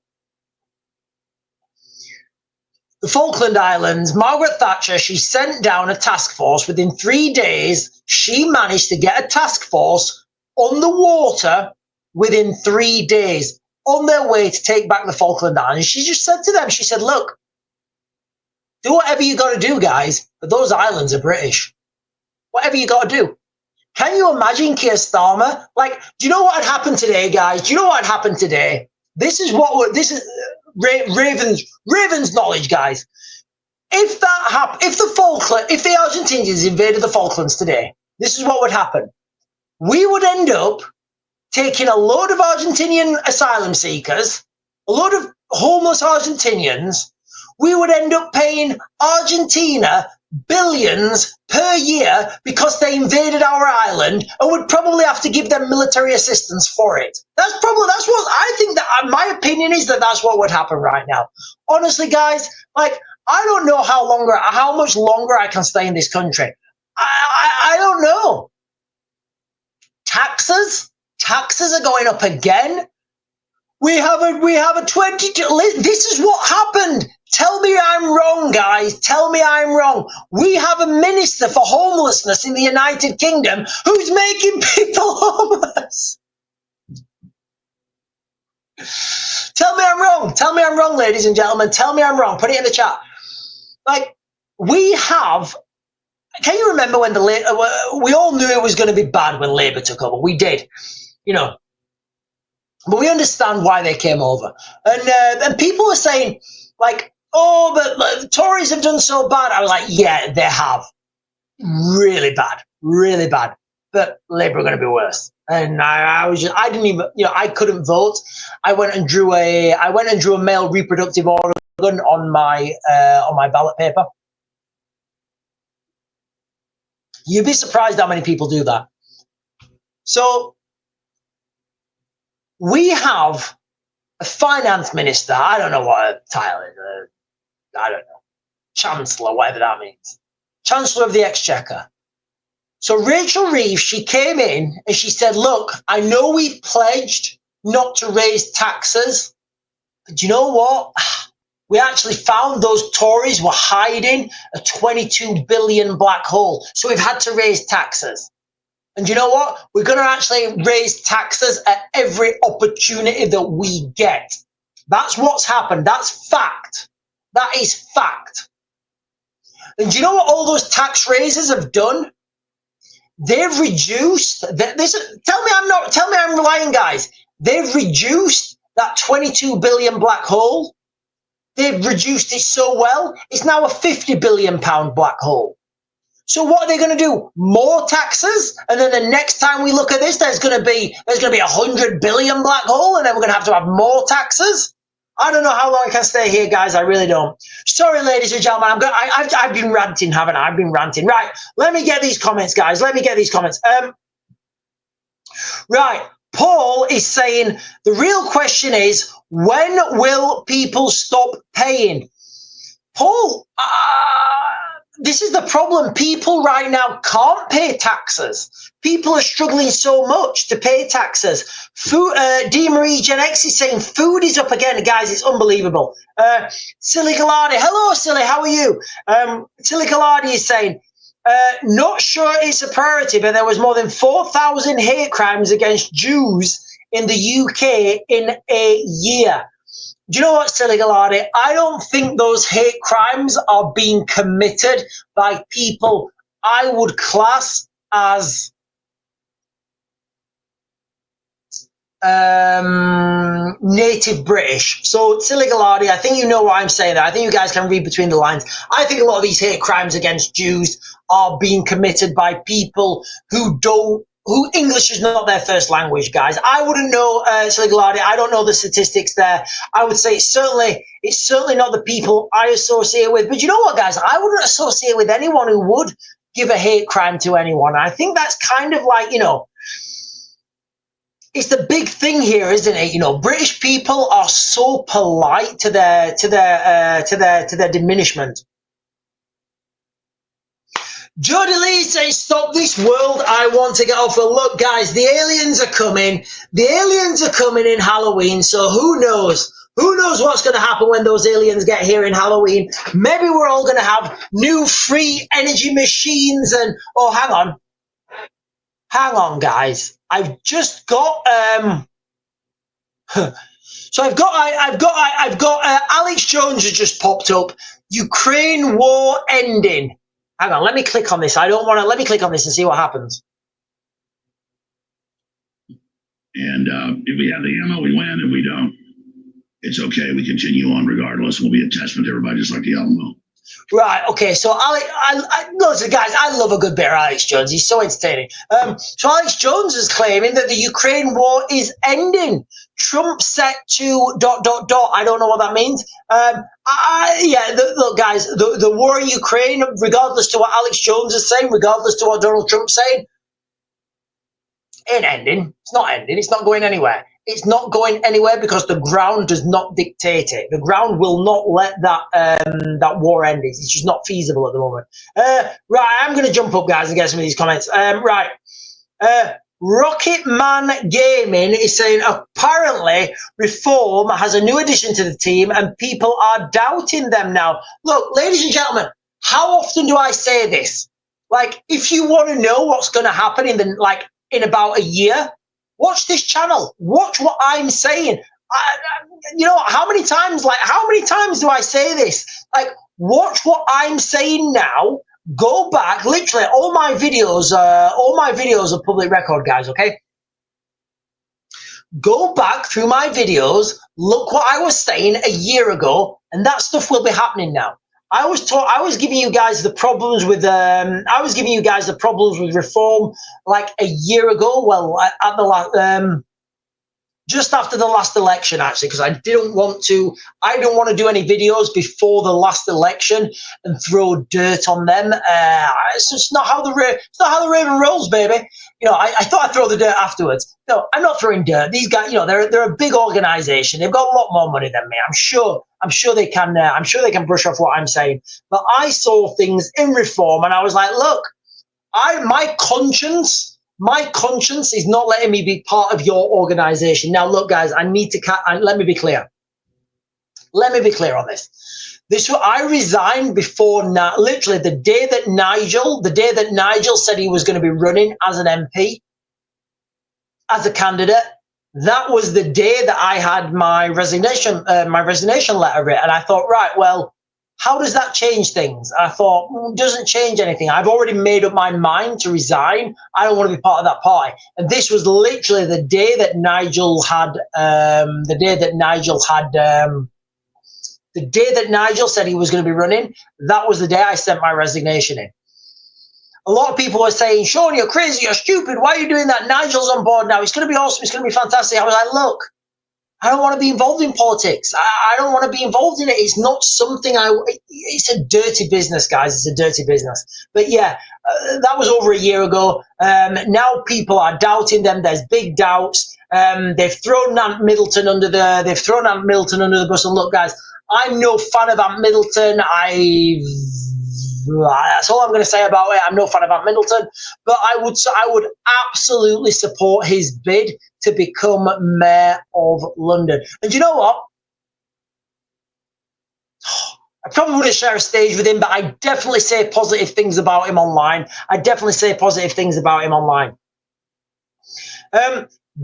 the Falkland Islands, Margaret Thatcher, she sent down a task force. Within 3 days, she managed to get a task force on the water within 3 days on their way to take back the Falkland Islands. She just said to them, she said, look, do whatever you got to do, guys, but those islands are British. Whatever you got to do. Can you imagine Keir Starmer? Like, do you know what had happened today, guys? Do you know what had happened today? This is Raven's knowledge, guys. If that happened, if the Argentinians invaded the Falklands today, this is what would happen. We would end up taking a load of Argentinian asylum seekers, a load of homeless Argentinians. We would end up paying Argentina billions per year because they invaded our island, and would probably have to give them military assistance for it. That's what I think. That my opinion is that's what would happen right now. Honestly, guys, like, I don't know how much longer I can stay in this country. I don't know. Taxes are going up again. We have a 22. This is what happened. Tell me I'm I'm wrong, guys. Tell me I'm wrong. We have a minister for homelessness in the United Kingdom who's making people homeless. Tell me I'm wrong. Tell me I'm wrong, ladies and gentlemen. Tell me I'm wrong. Put it in the chat. Like, we have... Can you remember when we all knew it was going to be bad when Labour took over? We did, you know. But we understand why they came over. And people were saying, like, oh, but the Tories have done so bad. I was like, yeah, they have. Really bad. Really bad. But Labour are going to be worse. And I didn't even, you know, I couldn't vote. I went and drew a male reproductive organ on my ballot paper. You'd be surprised how many people do that. So we have a finance minister. I don't know what her title is. I don't know. Chancellor, whatever that means. Chancellor of the Exchequer. So Rachel Reeves, she came in and she said, look, I know we pledged not to raise taxes, but you know what? We actually found those Tories were hiding a 22 billion black hole. So we've had to raise taxes. And you know what? We're going to actually raise taxes at every opportunity that we get. That's what's happened. That's fact. That is fact. And do you know what all those tax raises have done? They've reduced tell me I'm lying, guys. They've reduced that 22 billion black hole. They've reduced it so well, it's now a 50 billion pound black hole. So what are they going to do? More taxes? And then the next time we look at this, there's going to be 100 billion black hole, and then we're going to have more taxes? I don't know how long I can stay here, guys. I really don't. Sorry, ladies and gentlemen. I've been ranting, haven't I? I've been ranting. Right. Let me get these comments, guys. Let me get these comments. Right. Paul is saying the real question is, when will people stop paying? Paul, this is the problem. People right now can't pay taxes. People are struggling so much to pay taxes. Food, D. Marie Gen X is saying food is up again. Guys, it's unbelievable. Silly Gallardi. Hello, Silly. How are you? Silly Gallardi is saying, not sure it's a priority, but there was more than 4,000 hate crimes against Jews in the UK in a year. Do you know what, Silly Gallardi? I don't think those hate crimes are being committed by people I would class as native British. So, Silly Gallardi, I think you know what I'm saying there. I think you guys can read between the lines. I think a lot of these hate crimes against Jews are being committed by people who English is not their first language, guys. I wouldn't know, Silly Gallardi. I don't know the statistics there. I would say it's certainly not the people I associate with. But you know what, guys? I wouldn't associate with anyone who would give a hate crime to anyone. I think that's kind of like, you know, it's the big thing here, isn't it? You know, British people are so polite to their diminishment. Jody Lee says, stop this world, I want to get off. Well, look, guys, the aliens are coming. The aliens are coming in Halloween, so who knows? Who knows what's going to happen when those aliens get here in Halloween? Maybe we're all going to have new free energy machines and... Oh, hang on. Hang on, guys. I've just got... So I've got Alex Jones has just popped up. Ukraine war ending. Hang on, let me click on this. Let me click on this and see what happens. And if we have the ammo, we win. If we don't, it's okay. We continue on regardless. We'll be a testament to everybody, just like the Alamo. Right, okay, so listen, guys, I love a good bit of Alex Jones. He's so entertaining. So Alex Jones is claiming that the Ukraine war is ending. Trump set to ... I don't know what that means. Look, guys, the war in Ukraine, regardless to what Alex Jones is saying, regardless to what Donald Trump's saying, ain't ending. It's not ending. It's not going anywhere. It's not going anywhere because the ground does not dictate it. The ground will not let that war end. It's just not feasible at the moment. Right, I'm going to jump up, guys, and get some of these comments. Right. Rocket Man Gaming is saying apparently Reform has a new addition to the team and people are doubting them now. Look, ladies and gentlemen, how often do I say this? Like, if you want to know what's going to happen in about a year, watch this channel. Watch what I'm saying. You know, how many times do I say this? Like, watch what I'm saying now. Go back, literally, all my videos are public record, guys, okay? Go back through my videos, look what I was saying a year ago, and that stuff will be happening now. I was giving you guys the problems with Reform like a year ago. Well, at the last just after the last election, actually, because I don't want to do any videos before the last election and throw dirt on them. It's just not how the Raven rolls, baby. You know, I thought I'd throw the dirt afterwards. No, I'm not throwing dirt. These guys, you know, they're a big organization. They've got a lot more money than me. I'm sure they can brush off what I'm saying. But I saw things in Reform, and I was like, look, my conscience is not letting me be part of your organization. Now, look, guys, let me be clear. Let me be clear on this. I resigned before, literally the day that Nigel said he was going to be running as an MP, as a candidate. That was the day that I had my resignation letter written. And I thought, right, well, how does that change things? I thought, it doesn't change anything. I've already made up my mind to resign. I don't want to be part of that party. And this was literally the day that Nigel said he was going to be running. That was the day I sent my resignation in. A lot of people were saying, Sean, you're crazy, you're stupid. Why are you doing that? Nigel's on board now. It's going to be awesome. It's going to be fantastic. I was like, look, I don't want to be involved in politics. I don't want to be involved in it. It's not something it's a dirty business, guys. It's a dirty business. But yeah, that was over a year ago. Now people are doubting them. There's big doubts. They've thrown Ant Middleton under the bus. And look, guys, I'm no fan of Ant Middleton. That's all I'm going to say about it. I'm no fan of Ant Middleton, but I would absolutely support his bid to become Mayor of London. And you know what? I probably wouldn't share a stage with him, but I definitely say positive things about him online.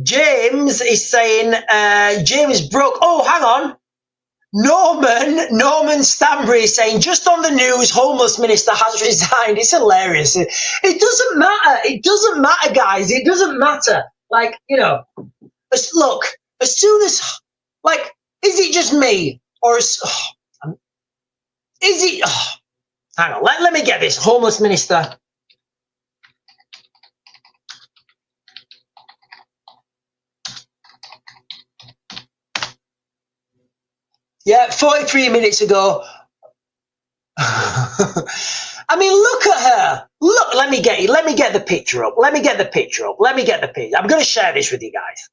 James is saying, James Brooke. Oh, hang on. Norman Stanbury is saying, just on the news, homeless minister has resigned. It's hilarious. It doesn't matter. It doesn't matter, guys. It doesn't matter. Like, you know, look, as soon as, like, is it just me? Or is it, hang on, let me get this. Homeless minister. Yeah, 43 minutes ago. I mean, look at her. Look, let me get the picture up. I'm going to share this with you guys.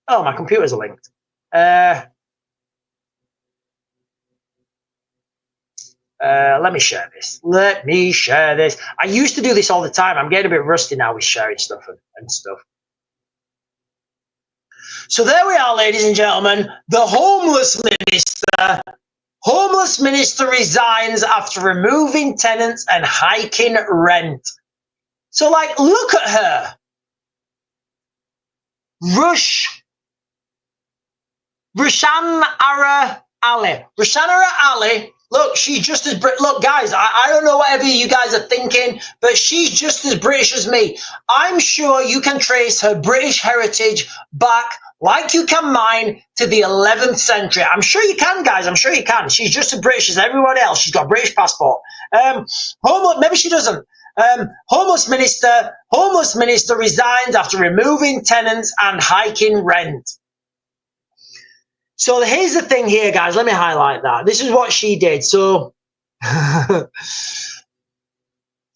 Oh, my computer's linked. Let me share this. I used to do this all the time. I'm getting a bit rusty now with sharing stuff and stuff. So there we are, ladies and gentlemen. The homeless minister resigns after removing tenants and hiking rent. So, like, look at her. Rushanara Ali. Look, she's just as look, guys, I don't know whatever you guys are thinking, but she's just as British as me. I'm sure you can trace her British heritage back, like you can mine, to the 11th century. I'm sure you can, guys. I'm sure you can. She's just as British as everyone else. She's got a British passport. Maybe she doesn't. Homeless minister resigns after removing tenants and hiking rent. So here's the thing here, guys. Let me highlight that. This is what she did. So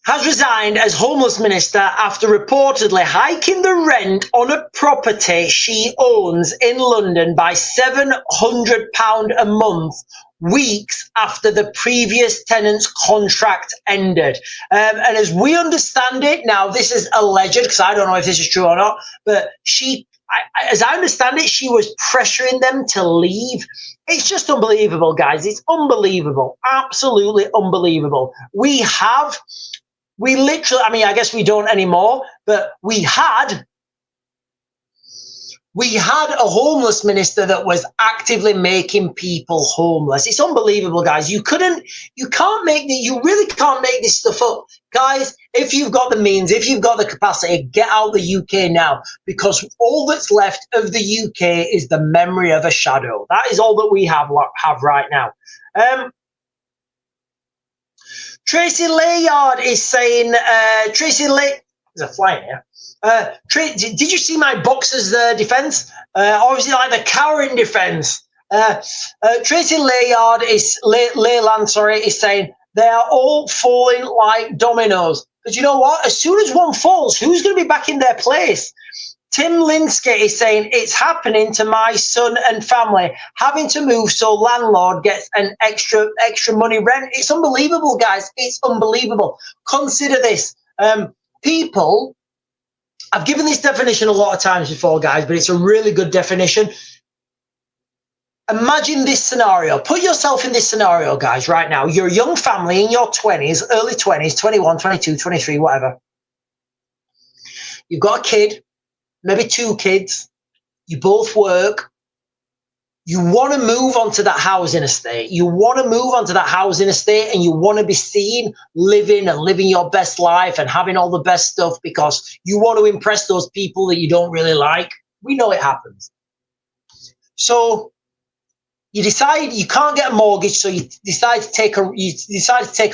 has resigned as homeless minister after reportedly hiking the rent on a property she owns in London by £700 a month, weeks after the previous tenant's contract ended. And as we understand it, now this is alleged because I don't know if this is true or not, but as I understand it, she was pressuring them to leave. It's just unbelievable, guys. It's unbelievable. Absolutely unbelievable. We literally, I mean, I guess we don't anymore, but we had a homeless minister that was actively making people homeless. It's unbelievable, guys. You really can't make this stuff up. Guys, if you've got the means, if you've got the capacity, get out the UK now, because all that's left of the UK is the memory of a shadow. That is all that we have right now. Tracy Layard is saying, there's a fly in here. Did you see my boxer's defense? Obviously, like the cowering defense. Tracy Layard Leyland is saying they are all falling like dominoes. But you know what? As soon as one falls, who's going to be back in their place? Tim Linsky is saying it's happening to my son and family, having to move so landlord gets an extra money rent. It's unbelievable, guys. It's unbelievable. Consider this. People, I've given this definition a lot of times before, guys, but it's a really good definition. Imagine this scenario. Put yourself in this scenario, guys, right now. You're a young family in your 20s, early 20s, 21, 22, 23, whatever. You've got a kid, maybe two kids. You both work. You want to move onto that housing estate. You want to move onto that housing estate and you want to be seen living your best life and having all the best stuff because you want to impress those people that you don't really like. We know it happens. So you decide you can't get a mortgage, so you decide to take a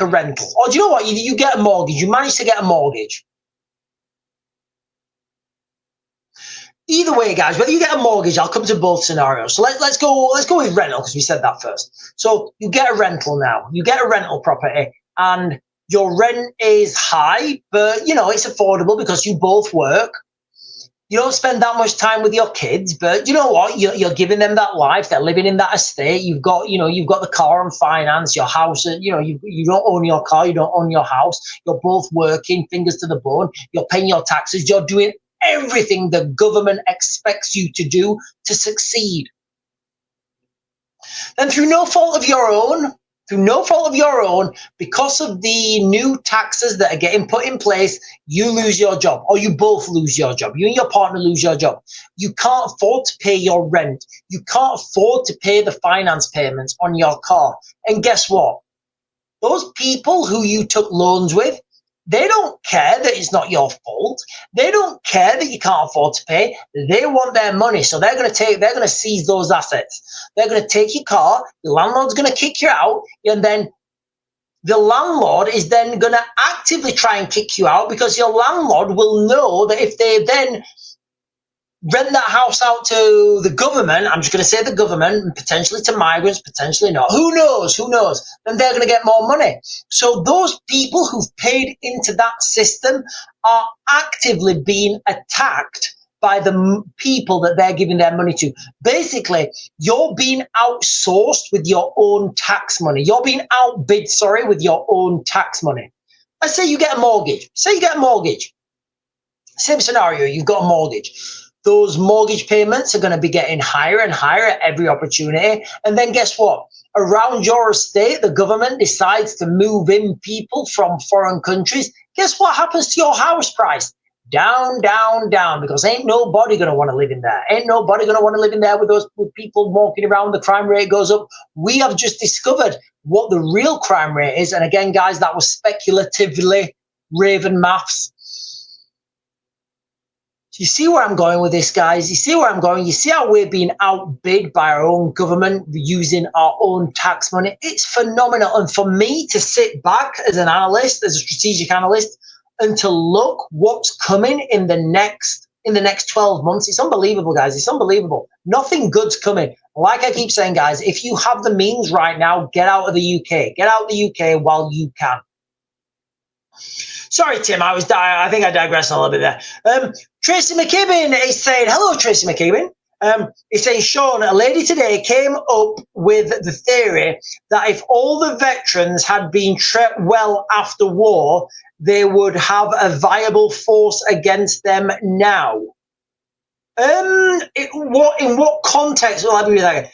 rental. Or do you know what? You get a mortgage. You manage to get a mortgage. Either way, guys, whether you get a mortgage, I'll come to both scenarios. So let's go with rental because we said that first. So you get a rental now. You get a rental property, and your rent is high, but you know it's affordable because you both work. You don't spend that much time with your kids, but you know what? You're giving them that life. They're living in that estate. You've got the car on finance, your house. You don't own your car. You don't own your house. You're both working, fingers to the bone. You're paying your taxes. You're doing everything the government expects you to do to succeed. Then through no fault of your own, because of the new taxes that are getting put in place, you lose your job, or you both lose your job. You and your partner lose your job. You can't afford to pay your rent. You can't afford to pay the finance payments on your car. And guess what? Those people who you took loans with, they don't care that it's not your fault. They don't care that you can't afford to pay. They want their money. So they're going to seize those assets. They're going to take your car. The landlord's going to kick you out. And then the landlord is then going to actively try and kick you out because your landlord will know that if they then rent that house out to the government, I'm just going to say the government, and potentially to migrants, potentially not. Who knows? Then they're going to get more money. So those people who've paid into that system are actively being attacked by the people that they're giving their money to. Basically, you're being outsourced with your own tax money. You're being outbid, with your own tax money. Let's say you get a mortgage. Same scenario, you've got a mortgage. Those mortgage payments are going to be getting higher and higher at every opportunity. And then guess what? Around your estate, the government decides to move in people from foreign countries. Guess what happens to your house price? Down, down, down, because ain't nobody going to want to live in there. Ain't nobody going to want to live in there with people walking around. The crime rate goes up. We have just discovered what the real crime rate is. And again, guys, that was speculatively Raven maths. You see where I'm going with this, guys? You see where I'm going? You see how we're being outbid by our own government using our own tax money? It's phenomenal. And for me to sit back as an analyst, as a strategic analyst, and to look what's coming in the next 12 months, it's unbelievable, guys. It's unbelievable. Nothing good's coming. Like I keep saying, guys, if you have the means right now, get out of the UK. Get out of the UK while you can. Sorry, Tim, I think I digressed a little bit there. Tracy McKibben is saying, hello, Tracy McKibben. He's saying, Sean, a lady today came up with the theory that if all the veterans had been treated well after war, they would have a viable force against them now. In what context will I be with that?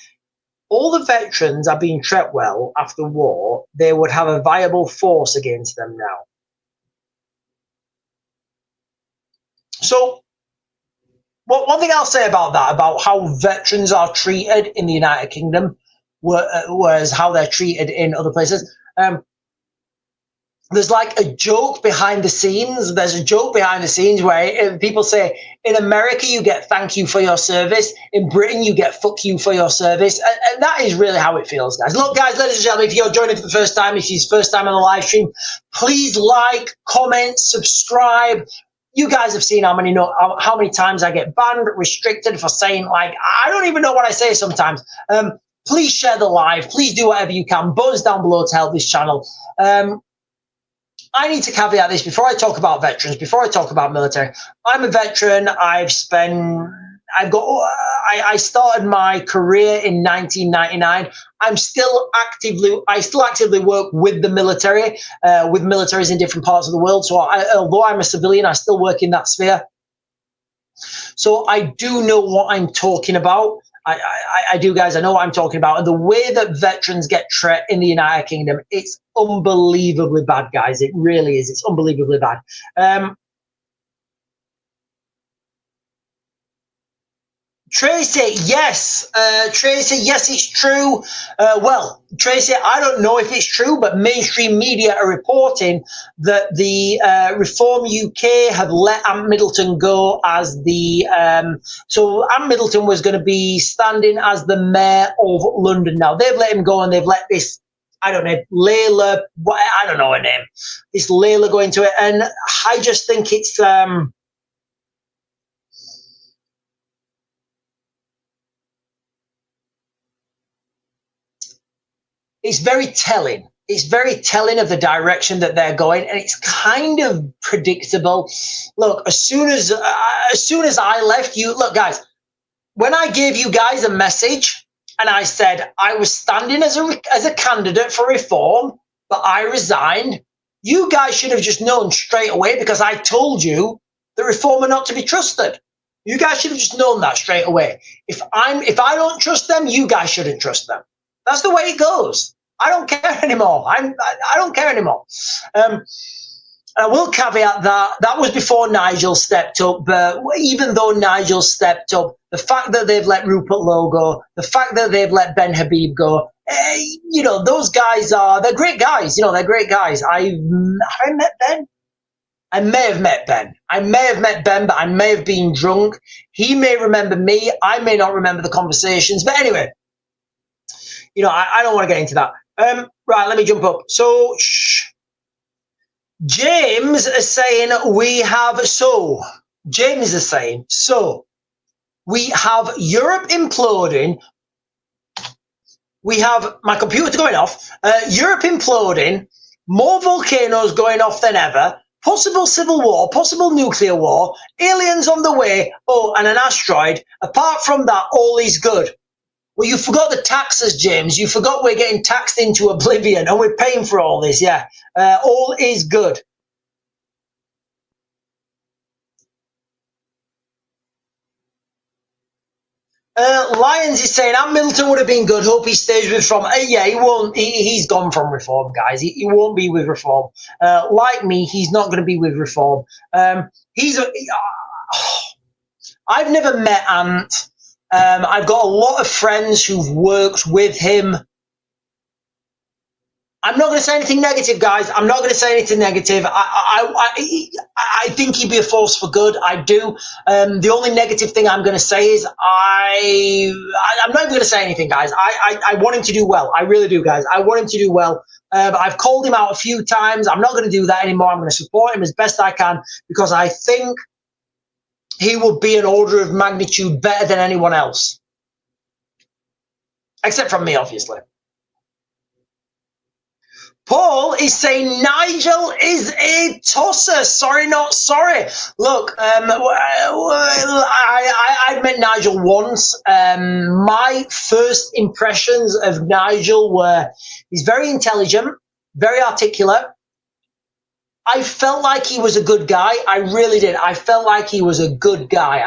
All the veterans are being treated well after war, they would have a viable force against them now. So, one thing I'll say about that, about how veterans are treated in the United Kingdom, whereas how they're treated in other places, there's like a joke behind the scenes. There's a joke behind the scenes where people say, in America, you get thank you for your service. In Britain, you get fuck you for your service. And that is really how it feels, guys. Look, guys, ladies and gentlemen, if you're joining for the first time, if it's first time on the live stream, please like, comment, subscribe. You guys have seen how many times I get banned, restricted for saying, like, I don't even know what I say sometimes. Please share the live. Please do whatever you can. Buttons down below to help this channel. I need to caveat this before I talk about veterans, before I talk about military. I'm a veteran. I started my career in 1999. I still actively work with the military, with militaries in different parts of the world. So although I'm a civilian, I still work in that sphere. So I do know what I'm talking about. I do, guys. I know what I'm talking about. And the way that veterans get treated in the United Kingdom, it's unbelievably bad, guys. It really is. It's unbelievably bad. Tracy, yes. Tracy, yes, it's true. Well, Tracy, I don't know if it's true, but mainstream media are reporting that the Reform UK have let Ant Middleton go as the... so Ant Middleton was going to be standing as the mayor of London now. They've let him go and they've let this, I don't know, Layla, I don't know her name, this Layla go into it. And I just think it's... it's very telling. It's very telling of the direction that they're going, and it's kind of predictable. Look, as soon as I left you, look, guys, when I gave you guys a message and I said I was standing as a candidate for reform, but I resigned, you guys should have just known straight away, because I told you the reform are not to be trusted. You guys should have just known that straight away. If I don't trust them, you guys shouldn't trust them. That's the way it goes. I don't care anymore. I don't care anymore. I will caveat that was before Nigel stepped up. But even though Nigel stepped up, the fact that they've let Rupert Lowe go, the fact that they've let Ben Habib go, you know, those guys they're great guys. You know, they're great guys. Have I met Ben? I may have met Ben. I may have met Ben, but I may have been drunk. He may remember me. I may not remember the conversations. But anyway, you know, I don't want to get into that. Right, let me jump up. So, James is saying James is saying, so we have Europe imploding. We have my computer going off. Europe imploding. More volcanoes going off than ever. Possible civil war, possible nuclear war. Aliens on the way. Oh, and an asteroid. Apart from that, all is good. Well, you forgot the taxes, James. You forgot we're getting taxed into oblivion and we're paying for all this, yeah. All is good. Lyons is saying, Ant Middleton would have been good. Hope he stays with Reform. Yeah, he won't. He's gone from Reform, guys. He won't be with Reform. Like me, he's not going to be with Reform. I've never met Ant. I've got a lot of friends who've worked with him. I'm not going to say anything negative, guys. I'm not going to say anything negative. I think he'd be a force for good. I do. The only negative thing I'm going to say is I'm not even going to say anything, guys. I want him to do well. I really do, guys. I want him to do well. I've called him out a few times. I'm not going to do that anymore. I'm going to support him as best I can, because I think he will be an order of magnitude better than anyone else. Except from me, obviously. Paul is saying Nigel is a tosser. Sorry, not sorry. Look, I met Nigel once. My first impressions of Nigel were he's very intelligent, very articulate. I felt like he was a good guy. I really did. I felt like he was a good guy.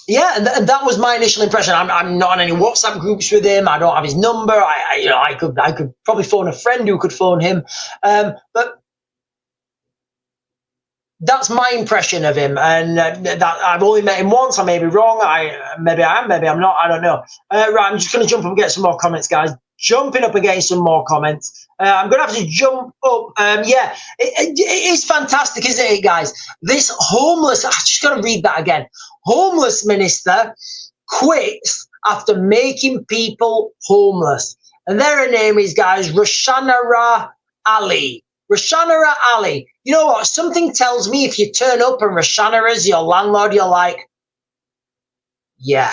Yeah, and that was my initial impression. I'm not on any WhatsApp groups with him. I don't have his number. I could probably phone a friend who could phone him, but that's my impression of him. And that I've only met him once. I may be wrong. Maybe I am. Maybe I'm not. I don't know. Right, I'm just going to jump up and get some more comments, guys. Jumping up and getting some more comments. I'm going to have to jump up. Yeah, it is fantastic, isn't it, guys? This homeless, I just got to read that again. Homeless minister quits after making people homeless. And their name is, guys, Rashanara Ali. Rashanara Ali. You know what? Something tells me if you turn up and Rashanara's your landlord, you're like, yeah,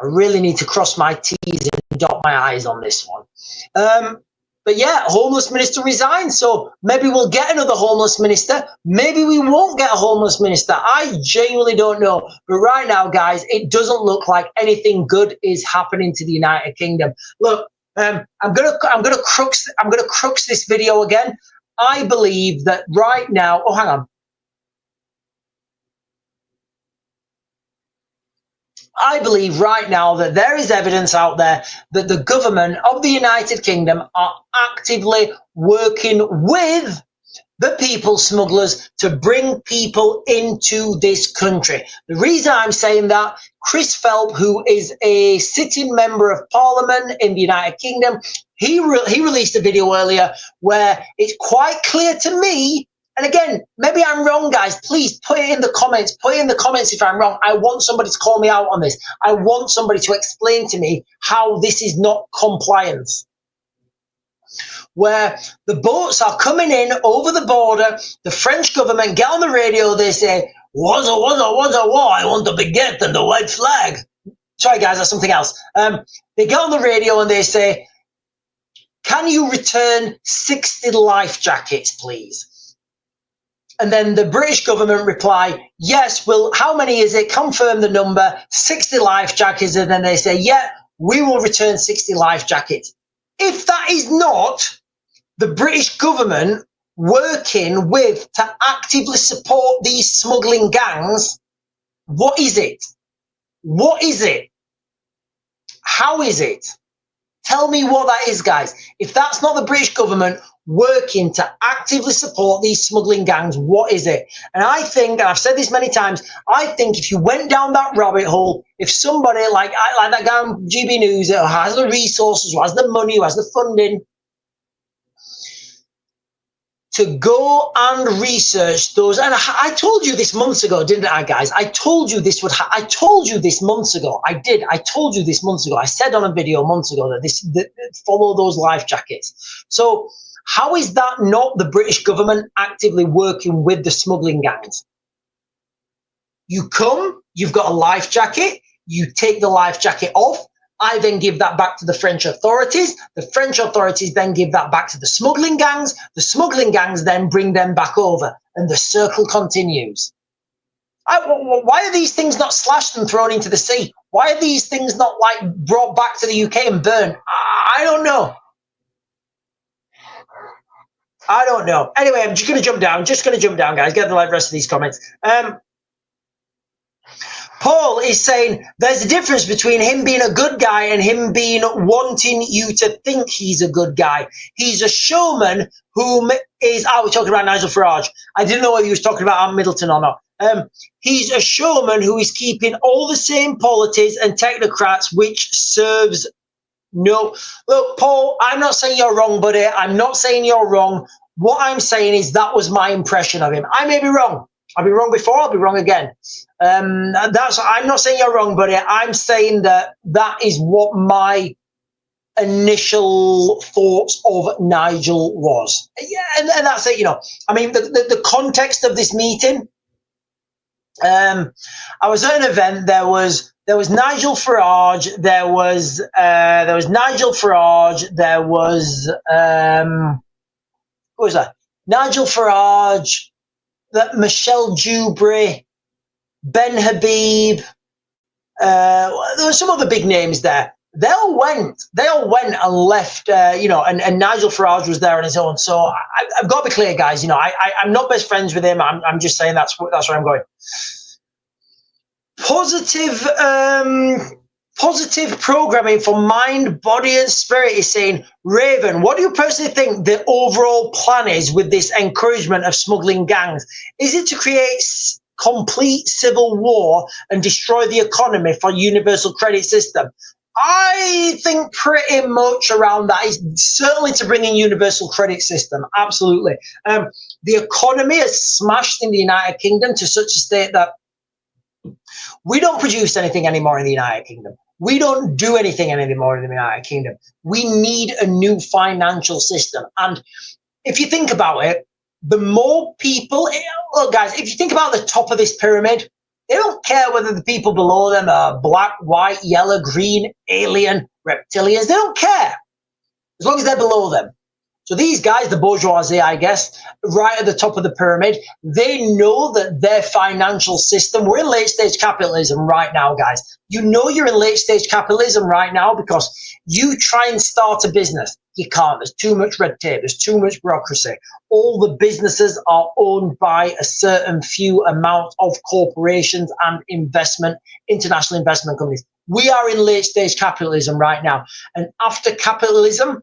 I really need to cross my T's and dot my I's on this one. But yeah, homeless minister resigned. So maybe we'll get another homeless minister. Maybe we won't get a homeless minister. I genuinely don't know. But right now, guys, it doesn't look like anything good is happening to the United Kingdom. Look, I'm gonna crux this video again. I believe that right now. Oh, hang on. I believe right now that there is evidence out there that the government of the United Kingdom are actively working with the people smugglers to bring people into this country. The reason I'm saying that, Chris Phelps, who is a sitting member of Parliament in the United Kingdom, he released a video earlier where it's quite clear to me. And again, maybe I'm wrong, guys. Please put it in the comments. Put it in the comments if I'm wrong. I want somebody to call me out on this. I want somebody to explain to me how this is not compliance. Where the boats are coming in over the border, the French government get on the radio, they say, waza, I want the baguette and the white flag. Sorry, guys, that's something else. They get on the radio and they say, can you return 60 life jackets, please? And then the British government reply, yes, well, how many is it? Confirm the number, 60 life jackets. And then they say, yeah, we will return 60 life jackets. If that is not the British government working with to actively support these smuggling gangs, what is it? What is it? How is it? Tell me what that is, guys. If that's not the British government working to actively support these smuggling gangs, what is it? And I think, and I've said this many times, I think if you went down that rabbit hole, if somebody like that guy on GB News who has the resources, who has the money, who has the funding, to go and research those, and I told you this months ago, didn't I, guys? I told you this would. I told you this months ago. I did. I told you this months ago. I said on a video months ago that follow those life jackets. So how is that not the British government actively working with the smuggling gangs? You come, you've got a life jacket. You take the life jacket off. I then give that back to the French authorities. The French authorities then give that back to the smuggling gangs. The smuggling gangs then bring them back over, and the circle continues. Why are these things not slashed and thrown into the sea? Why are these things not like brought back to the UK and burned? I don't know. I don't know. Anyway, I'm just going to jump down. Guys. Get the rest of these comments. Paul is saying there's a difference between him being a good guy and him being wanting you to think he's a good guy. He's a showman whom is, we're talking about Nigel Farage. I didn't know whether he was talking about Ann Middleton or not. He's a showman who is keeping all the same polities and technocrats, which serves no. Look, Paul, I'm not saying you're wrong, buddy. I'm not saying you're wrong. What I'm saying is that was my impression of him. I may be wrong. I've been wrong before. I'll be wrong again. I'm not saying you're wrong, buddy. I'm saying that is what my initial thoughts of Nigel was. Yeah, and that's it. You know, I mean, the context of this meeting. I was at an event. There was There was Nigel Farage. There was Nigel Farage. There was who was that? Nigel Farage, that Michelle Dewberry, Ben Habib. There were some other big names there. They all went and left, and Nigel Farage was there on his own. So I've got to be clear, guys. I'm not best friends with him. I'm just saying that's where I'm going. Positive programming for mind, body, and spirit is saying, Raven, what do you personally think the overall plan is with this encouragement of smuggling gangs? Is it to create complete civil war and destroy the economy for universal credit system? I think pretty much around that is certainly to bring in universal credit system. Absolutely. The economy has smashed in the United Kingdom to such a state that we don't produce anything anymore in the United Kingdom. We don't do anything anymore in the United Kingdom. We need a new financial system. And if you think about it, the more people, look guys, if you think about the top of this pyramid, they don't care whether the people below them are black, white, yellow, green, alien, reptilians. They don't care as long as they're below them. So these guys, the bourgeoisie, I guess, right at the top of the pyramid, they know that their financial system, we're in late stage capitalism right now, guys. You know you're in late stage capitalism right now because you try and start a business. You can't. There's too much red tape. There's too much bureaucracy. All the businesses are owned by a certain few amount of corporations and international investment companies. We are in late stage capitalism right now. And after capitalism,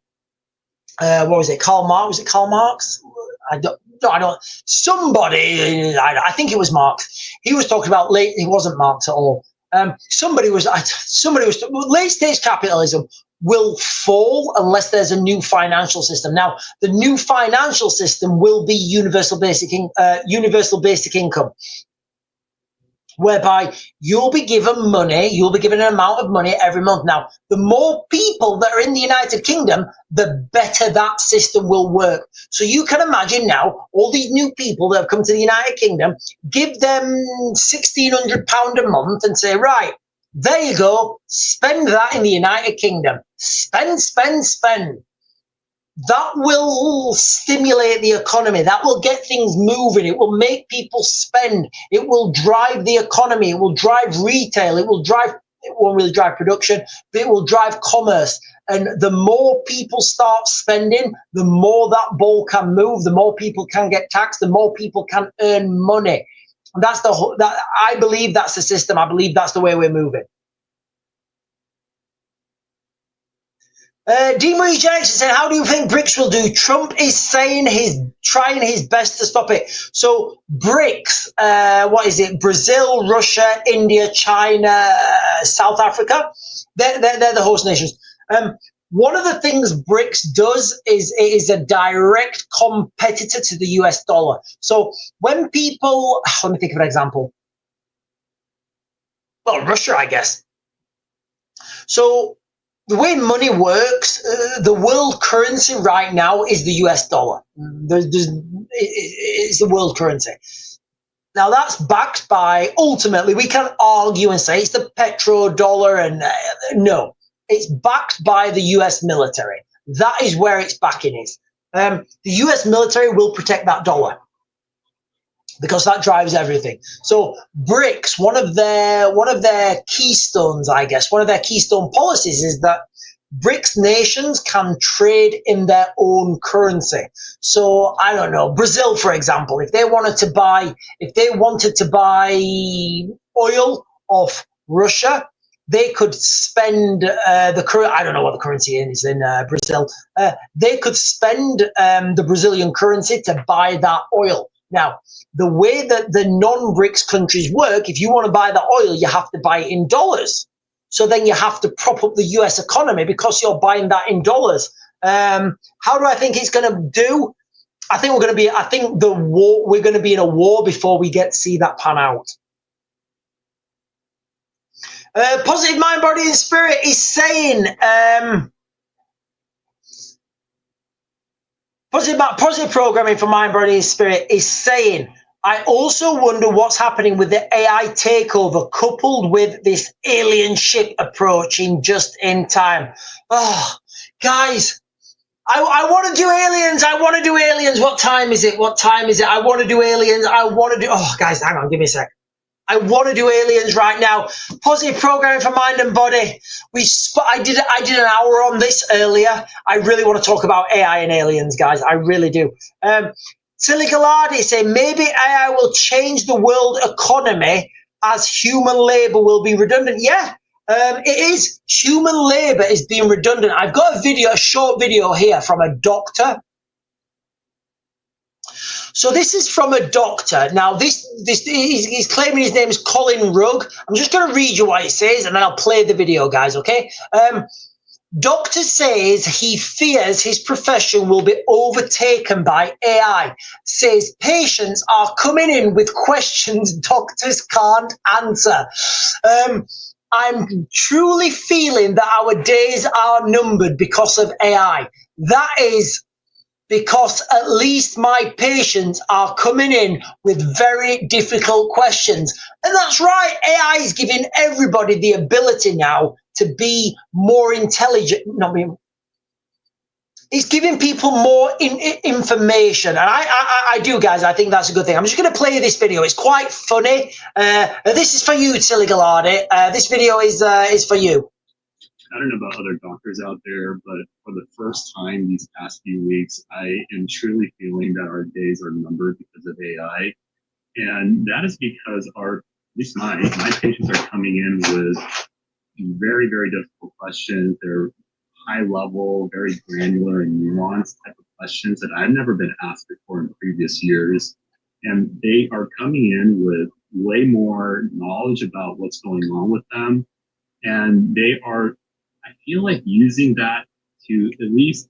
what was it? Karl Marx? Was it Karl Marx? I don't. Somebody, I think it was Marx. He was talking about It wasn't Marx at all. Somebody was. Late stage capitalism will fall unless there's a new financial system. Now, the new financial system will be universal basic income, whereby you'll be given money, you'll be given an amount of money every month. Now, the more people that are in the United Kingdom, the better that system will work. So you can imagine now, all these new people that have come to the United Kingdom, give them £1,600 a month and say, right, there you go, spend that in the United Kingdom. Spend. That will stimulate the economy. That will get things moving. It will make people spend. It will drive the economy. It will drive retail. It won't really drive production, but it will drive commerce. And the more people start spending, the more that ball can move, the more people can get taxed, the more people can earn money. And I believe that's the system. I believe that's the way we're moving. D. Marie Jackson said, how do you think BRICS will do? Trump is saying he's trying his best to stop it. So BRICS, what is it? Brazil, Russia, India, China, South Africa. They're the host nations. One of the things BRICS does is it is a direct competitor to the US dollar. So when people, let me think of an example. Well, Russia, I guess. So the way money works, the world currency right now is the US dollar. It's the world currency. Now that's backed by, ultimately, we can argue and say it's the petrodollar, and no, it's backed by the US military. That is where its backing is. The US military will protect that dollar, because that drives everything. So BRICS, one of their keystones, I guess, one of their keystone policies is that BRICS nations can trade in their own currency. So I don't know, Brazil, for example, if they wanted to buy oil off Russia, they could spend I don't know what the currency is in Brazil. They could spend the Brazilian currency to buy that oil. Now, the way that the non-BRICS countries work, if you want to buy the oil, you have to buy it in dollars. So then you have to prop up the US economy because you're buying that in dollars. How do I think it's going to do? I think we're going to be in a war before we get to see that pan out. Positive Mind, Body and Spirit is saying, positive programming for Mind, Body and Spirit is saying, I also wonder what's happening with the AI takeover coupled with this alien ship approaching just in time. Oh, guys, I want to do aliens. I want to do aliens. What time is it? What time is it? I want to do aliens. I want to do... Oh, guys, hang on. Give me a sec. I want to do aliens right now. Positive programming for mind and body. I did an hour on this earlier. I really want to talk about AI and aliens, guys. I really do. Silly Gallardi saying maybe AI will change the world economy as human labor will be redundant. Yeah, it is. Human labor is being redundant. I've got a short video here from a doctor. So this is from a doctor. Now he's claiming his name is Colin Rugg. I'm just going to read you what it says, and then I'll play the video, guys. Okay. Doctor says he fears his profession will be overtaken by AI. Says patients are coming in with questions doctors can't answer. I'm truly feeling that our days are numbered because of AI. That is because at least my patients are coming in with very difficult questions. And that's right, AI is giving everybody the ability now to be more intelligent. It's giving people more information. And I do, guys. I think that's a good thing. I'm just going to play this video. It's quite funny. This is for you, Silly Gallardi. This video is for you. I don't know about other doctors out there, but for the first time these past few weeks, I am truly feeling that our days are numbered because of AI. And that is because at least my patients are coming in with very, very difficult questions. They're high level, very granular and nuanced type of questions that I've never been asked before in previous years. And they are coming in with way more knowledge about what's going on with them. And they are, I feel like, using that to at least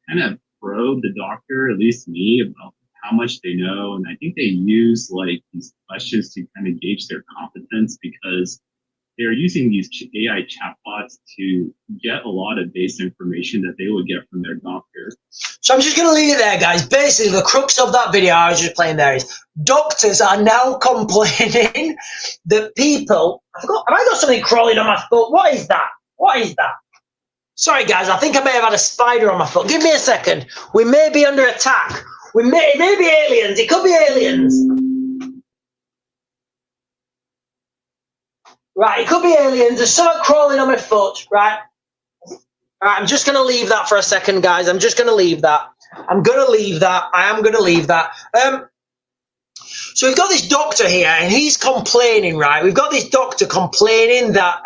kind of probe the doctor, at least me, about how much they know. And I think they use like these questions to kind of gauge their competence, because they're using these AI chatbots to get a lot of base information that they would get from their doctor. So I'm just going to leave it there, guys. Basically, the crux of that video I was just playing there is doctors are now complaining that people... have I got something crawling on my foot? What is that? What is that? Sorry, guys. I think I may have had a spider on my foot. Give me a second. We may be under attack. It may be aliens. It could be aliens. Right, it could be aliens. There's something crawling on my foot, right? Right, I'm just going to leave that for a second, guys. I'm just going to leave that. I'm going to leave that. I am going to leave that. So we've got this doctor here, and he's complaining, right? We've got this doctor complaining that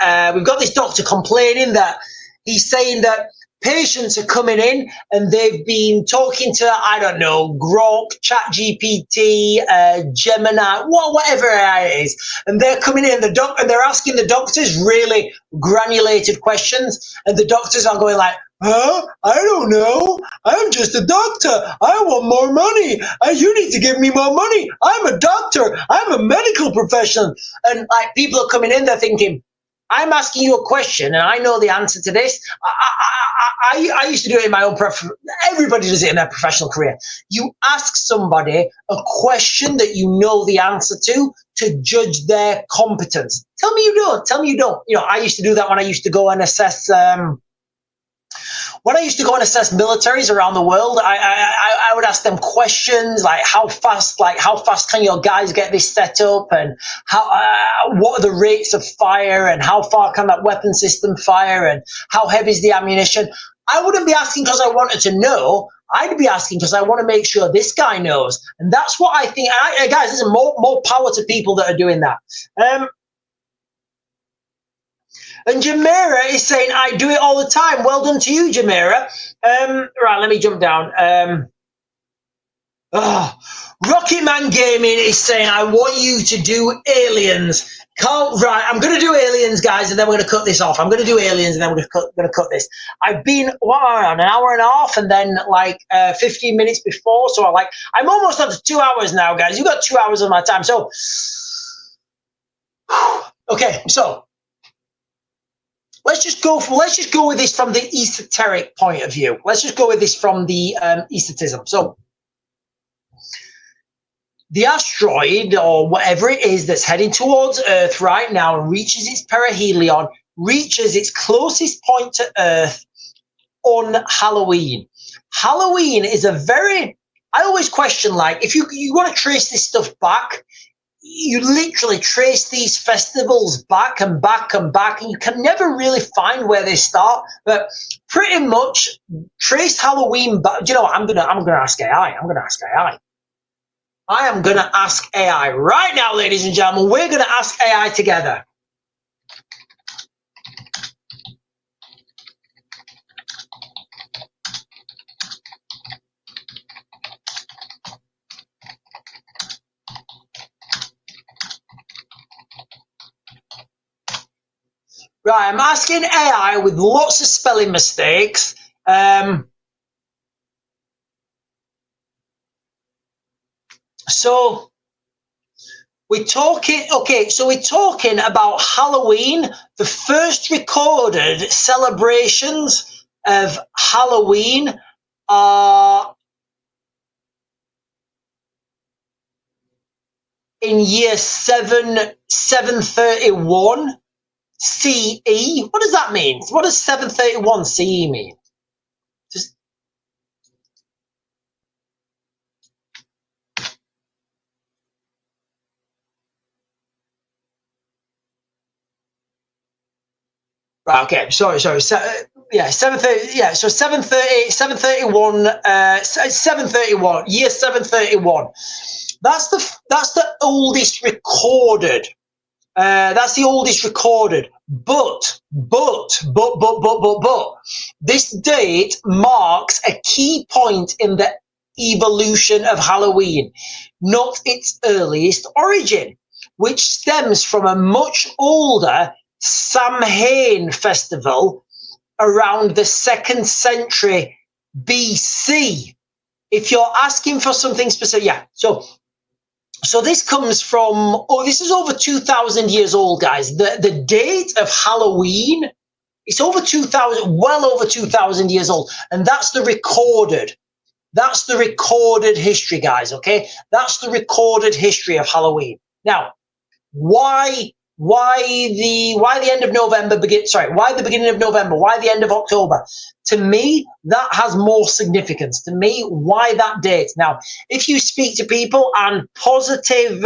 he's saying that patients are coming in and they've been talking to, I don't know, Grok, ChatGPT, Gemini, whatever it is, and they're coming in and they're asking the doctors really granulated questions, and the doctors are going like, huh? I don't know. I'm just a doctor. I want more money. You need to give me more money. I'm a doctor. I'm a medical professional. And like people are coming in, they're thinking, I'm asking you a question and I know the answer to this. I used to do it in my own everybody does it in their professional career. You ask somebody a question that you know the answer to judge their competence. Tell me you don't. Tell me you don't. You know, I used to do that when I used to go and assess militaries around the world. I would ask them questions like how fast can your guys get this set up, and what are the rates of fire, and how far can that weapon system fire, and how heavy is the ammunition. I wouldn't be asking because I wanted to know. I'd be asking because I want to make sure this guy knows, and that's what I think. Guys, there's more power to people that are doing that. And Jamera is saying, I do it all the time. Well done to you, Jamera. Right, let me jump down. Rocket Man Gaming is saying, I want you to do aliens. Right, I'm going to do aliens, guys, and then we're going to cut this off. I'm going to do aliens, and then we're going to cut this. I've been, an hour and a half, and then like 15 minutes before. So I'm almost up to 2 hours now, guys. You got 2 hours of my time. So, okay, so. Let's just go with this from the esoteric point of view. Let's just go with this from the esotism. So the asteroid or whatever it is that's heading towards Earth right now and reaches its perihelion, reaches its closest point to Earth on Halloween. Halloween is a very, I always question, like, if you want to trace this stuff back, you literally trace these festivals back and back and back, and you can never really find where they start. But pretty much trace Halloween back. Do you know what? I'm gonna ask AI. I'm gonna ask AI. I am gonna ask AI right now, ladies and gentlemen. We're gonna ask AI together. Right, I'm asking AI with lots of spelling mistakes. So we're talking, okay, so we're talking about Halloween. The first recorded celebrations of Halloween are in year 731 CE. What does that mean? What does 731 CE mean? Just right, okay, sorry. Yeah, 730, yeah, so 731, 731, year 731. That's the oldest recorded. That's the oldest recorded. But this date marks a key point in the evolution of Halloween, not its earliest origin, which stems from a much older Samhain festival around the 2nd century BC. If you're asking for something specific, yeah. So this comes from, this is over 2,000 years old, guys. The date of Halloween, it's over 2,000, well over 2,000 years old. And that's the recorded history, guys, okay? That's the recorded history of Halloween. Now, why the end of November why the beginning of November? Why the end of October? To me, that has more significance. To me, why that date? Now, if you speak to people and positive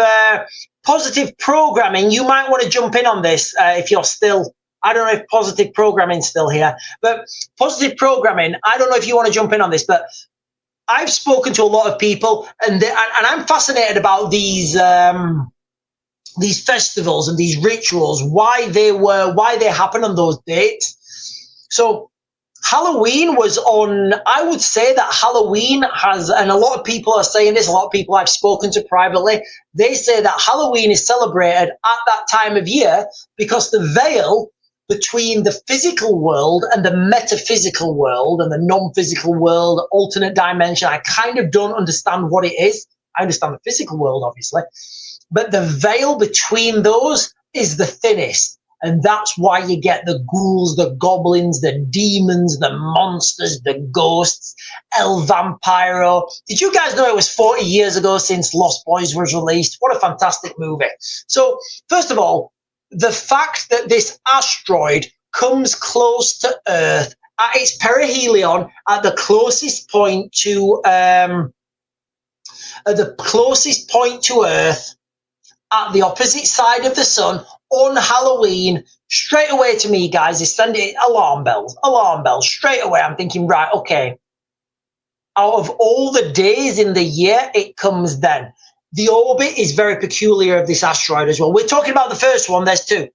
programming, you might want to jump in on this if you're still, I don't know if positive programming's still here, but positive programming, I don't know if you want to jump in on this, but I've spoken to a lot of people and I'm fascinated about these festivals and these rituals, why they happen on those dates. So Halloween was on, I would say that Halloween has, and a lot of people are saying this, a lot of people I've spoken to privately, they say that Halloween is celebrated at that time of year because the veil between the physical world and the metaphysical world and the non-physical world, alternate dimension, I kind of don't understand what it is. I understand the physical world, obviously. But the veil between those is the thinnest. And that's why you get the ghouls, the goblins, the demons, the monsters, the ghosts, El Vampiro. Did you guys know it was 40 years ago since Lost Boys was released? What a fantastic movie. So, first of all, the fact that this asteroid comes close to Earth at its perihelion at the closest point to Earth, at the opposite side of the sun on Halloween, straight away to me, guys, is sending alarm bells. Straight away, I'm thinking, right, okay, out of all the days in the year, it comes then. The orbit is very peculiar of this asteroid as well. We're talking about the first one, there's two.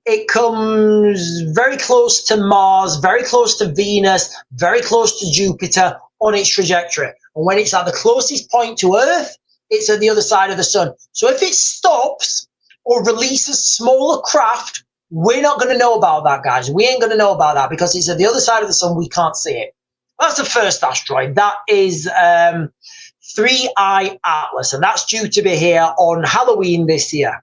It comes very close to Mars, very close to Venus, very close to Jupiter on its trajectory. And when it's at the closest point to Earth, it's at the other side of the sun. So if it stops or releases smaller craft, we're not going to know about that, guys. We ain't going to know about that because it's at the other side of the sun. We can't see it. That's the first asteroid. That is 3I Atlas, and that's due to be here on Halloween this year.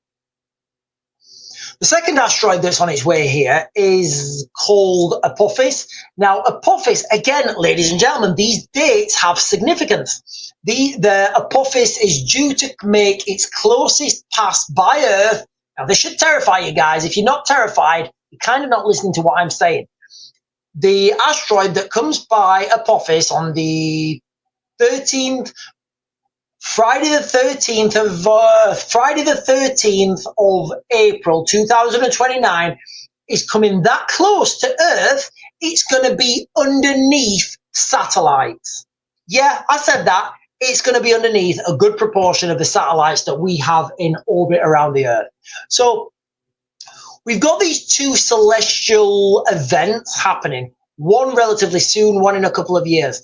The second asteroid that's on its way here is called Apophis. Now, Apophis, again, ladies and gentlemen, these dates have significance. The Apophis is due to make its closest pass by Earth. Now, this should terrify you guys. If you're not terrified, you're kind of not listening to what I'm saying. The asteroid that comes by Apophis on the 13th, Friday the 13th of April 2029 is coming that close to Earth. It's going to be underneath satellites. Yeah, I said that. It's going to be underneath a good proportion of the satellites that we have in orbit around the Earth. So we've got these two celestial events happening, one relatively soon, one in a couple of years.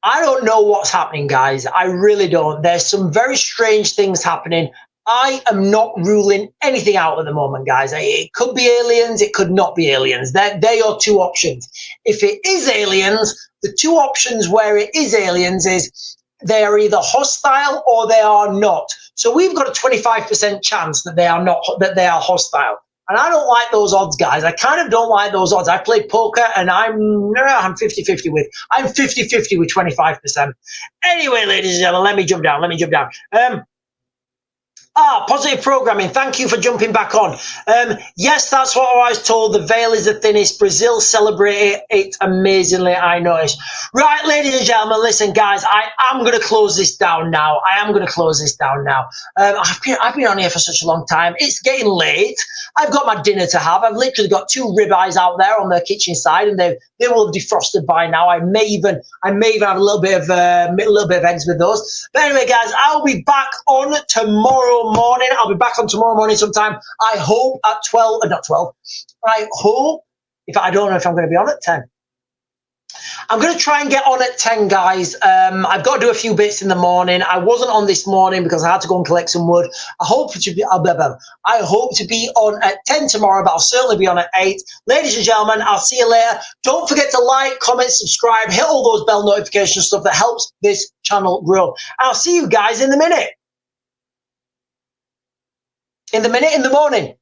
I don't know what's happening, guys. I really don't. There's some very strange things happening. I am not ruling anything out at the moment, guys. It could be aliens. It could not be aliens. They're your two options. If it is aliens, the two options where it is aliens is they are either hostile or they are not. So we've got a 25% chance that they are not, that they are hostile. And I don't like those odds, guys. I kind of don't like those odds. I play poker and I'm 50-50 with 25%. Anyway, ladies and gentlemen, let me jump down. Positive programming. Thank you for jumping back on. Yes, that's what I was told. The veil is the thinnest. Brazil celebrated it amazingly, I noticed. Right, ladies and gentlemen, listen, guys, I am going to close this down now. I've been on here for such a long time. It's getting late. I've got my dinner to have. I've literally got 2 ribeyes out there on the kitchen side, and they will have defrosted by now. I may even have a little bit of eggs with those. But anyway, guys, I'll be back on tomorrow morning. I'll be back on tomorrow morning sometime. I hope at 12, not 12. I hope, I don't know if I'm going to be on at 10. I'm going to try and get on at 10, guys. I've got to do a few bits in the morning. I wasn't on this morning because I had to go and collect some wood. I hope to be on at 10 tomorrow, but I'll certainly be on at 8. Ladies and gentlemen, I'll see you later. Don't forget to like, comment, subscribe, hit all those bell notification stuff that helps this channel grow. I'll see you guys in the minute. In the morning.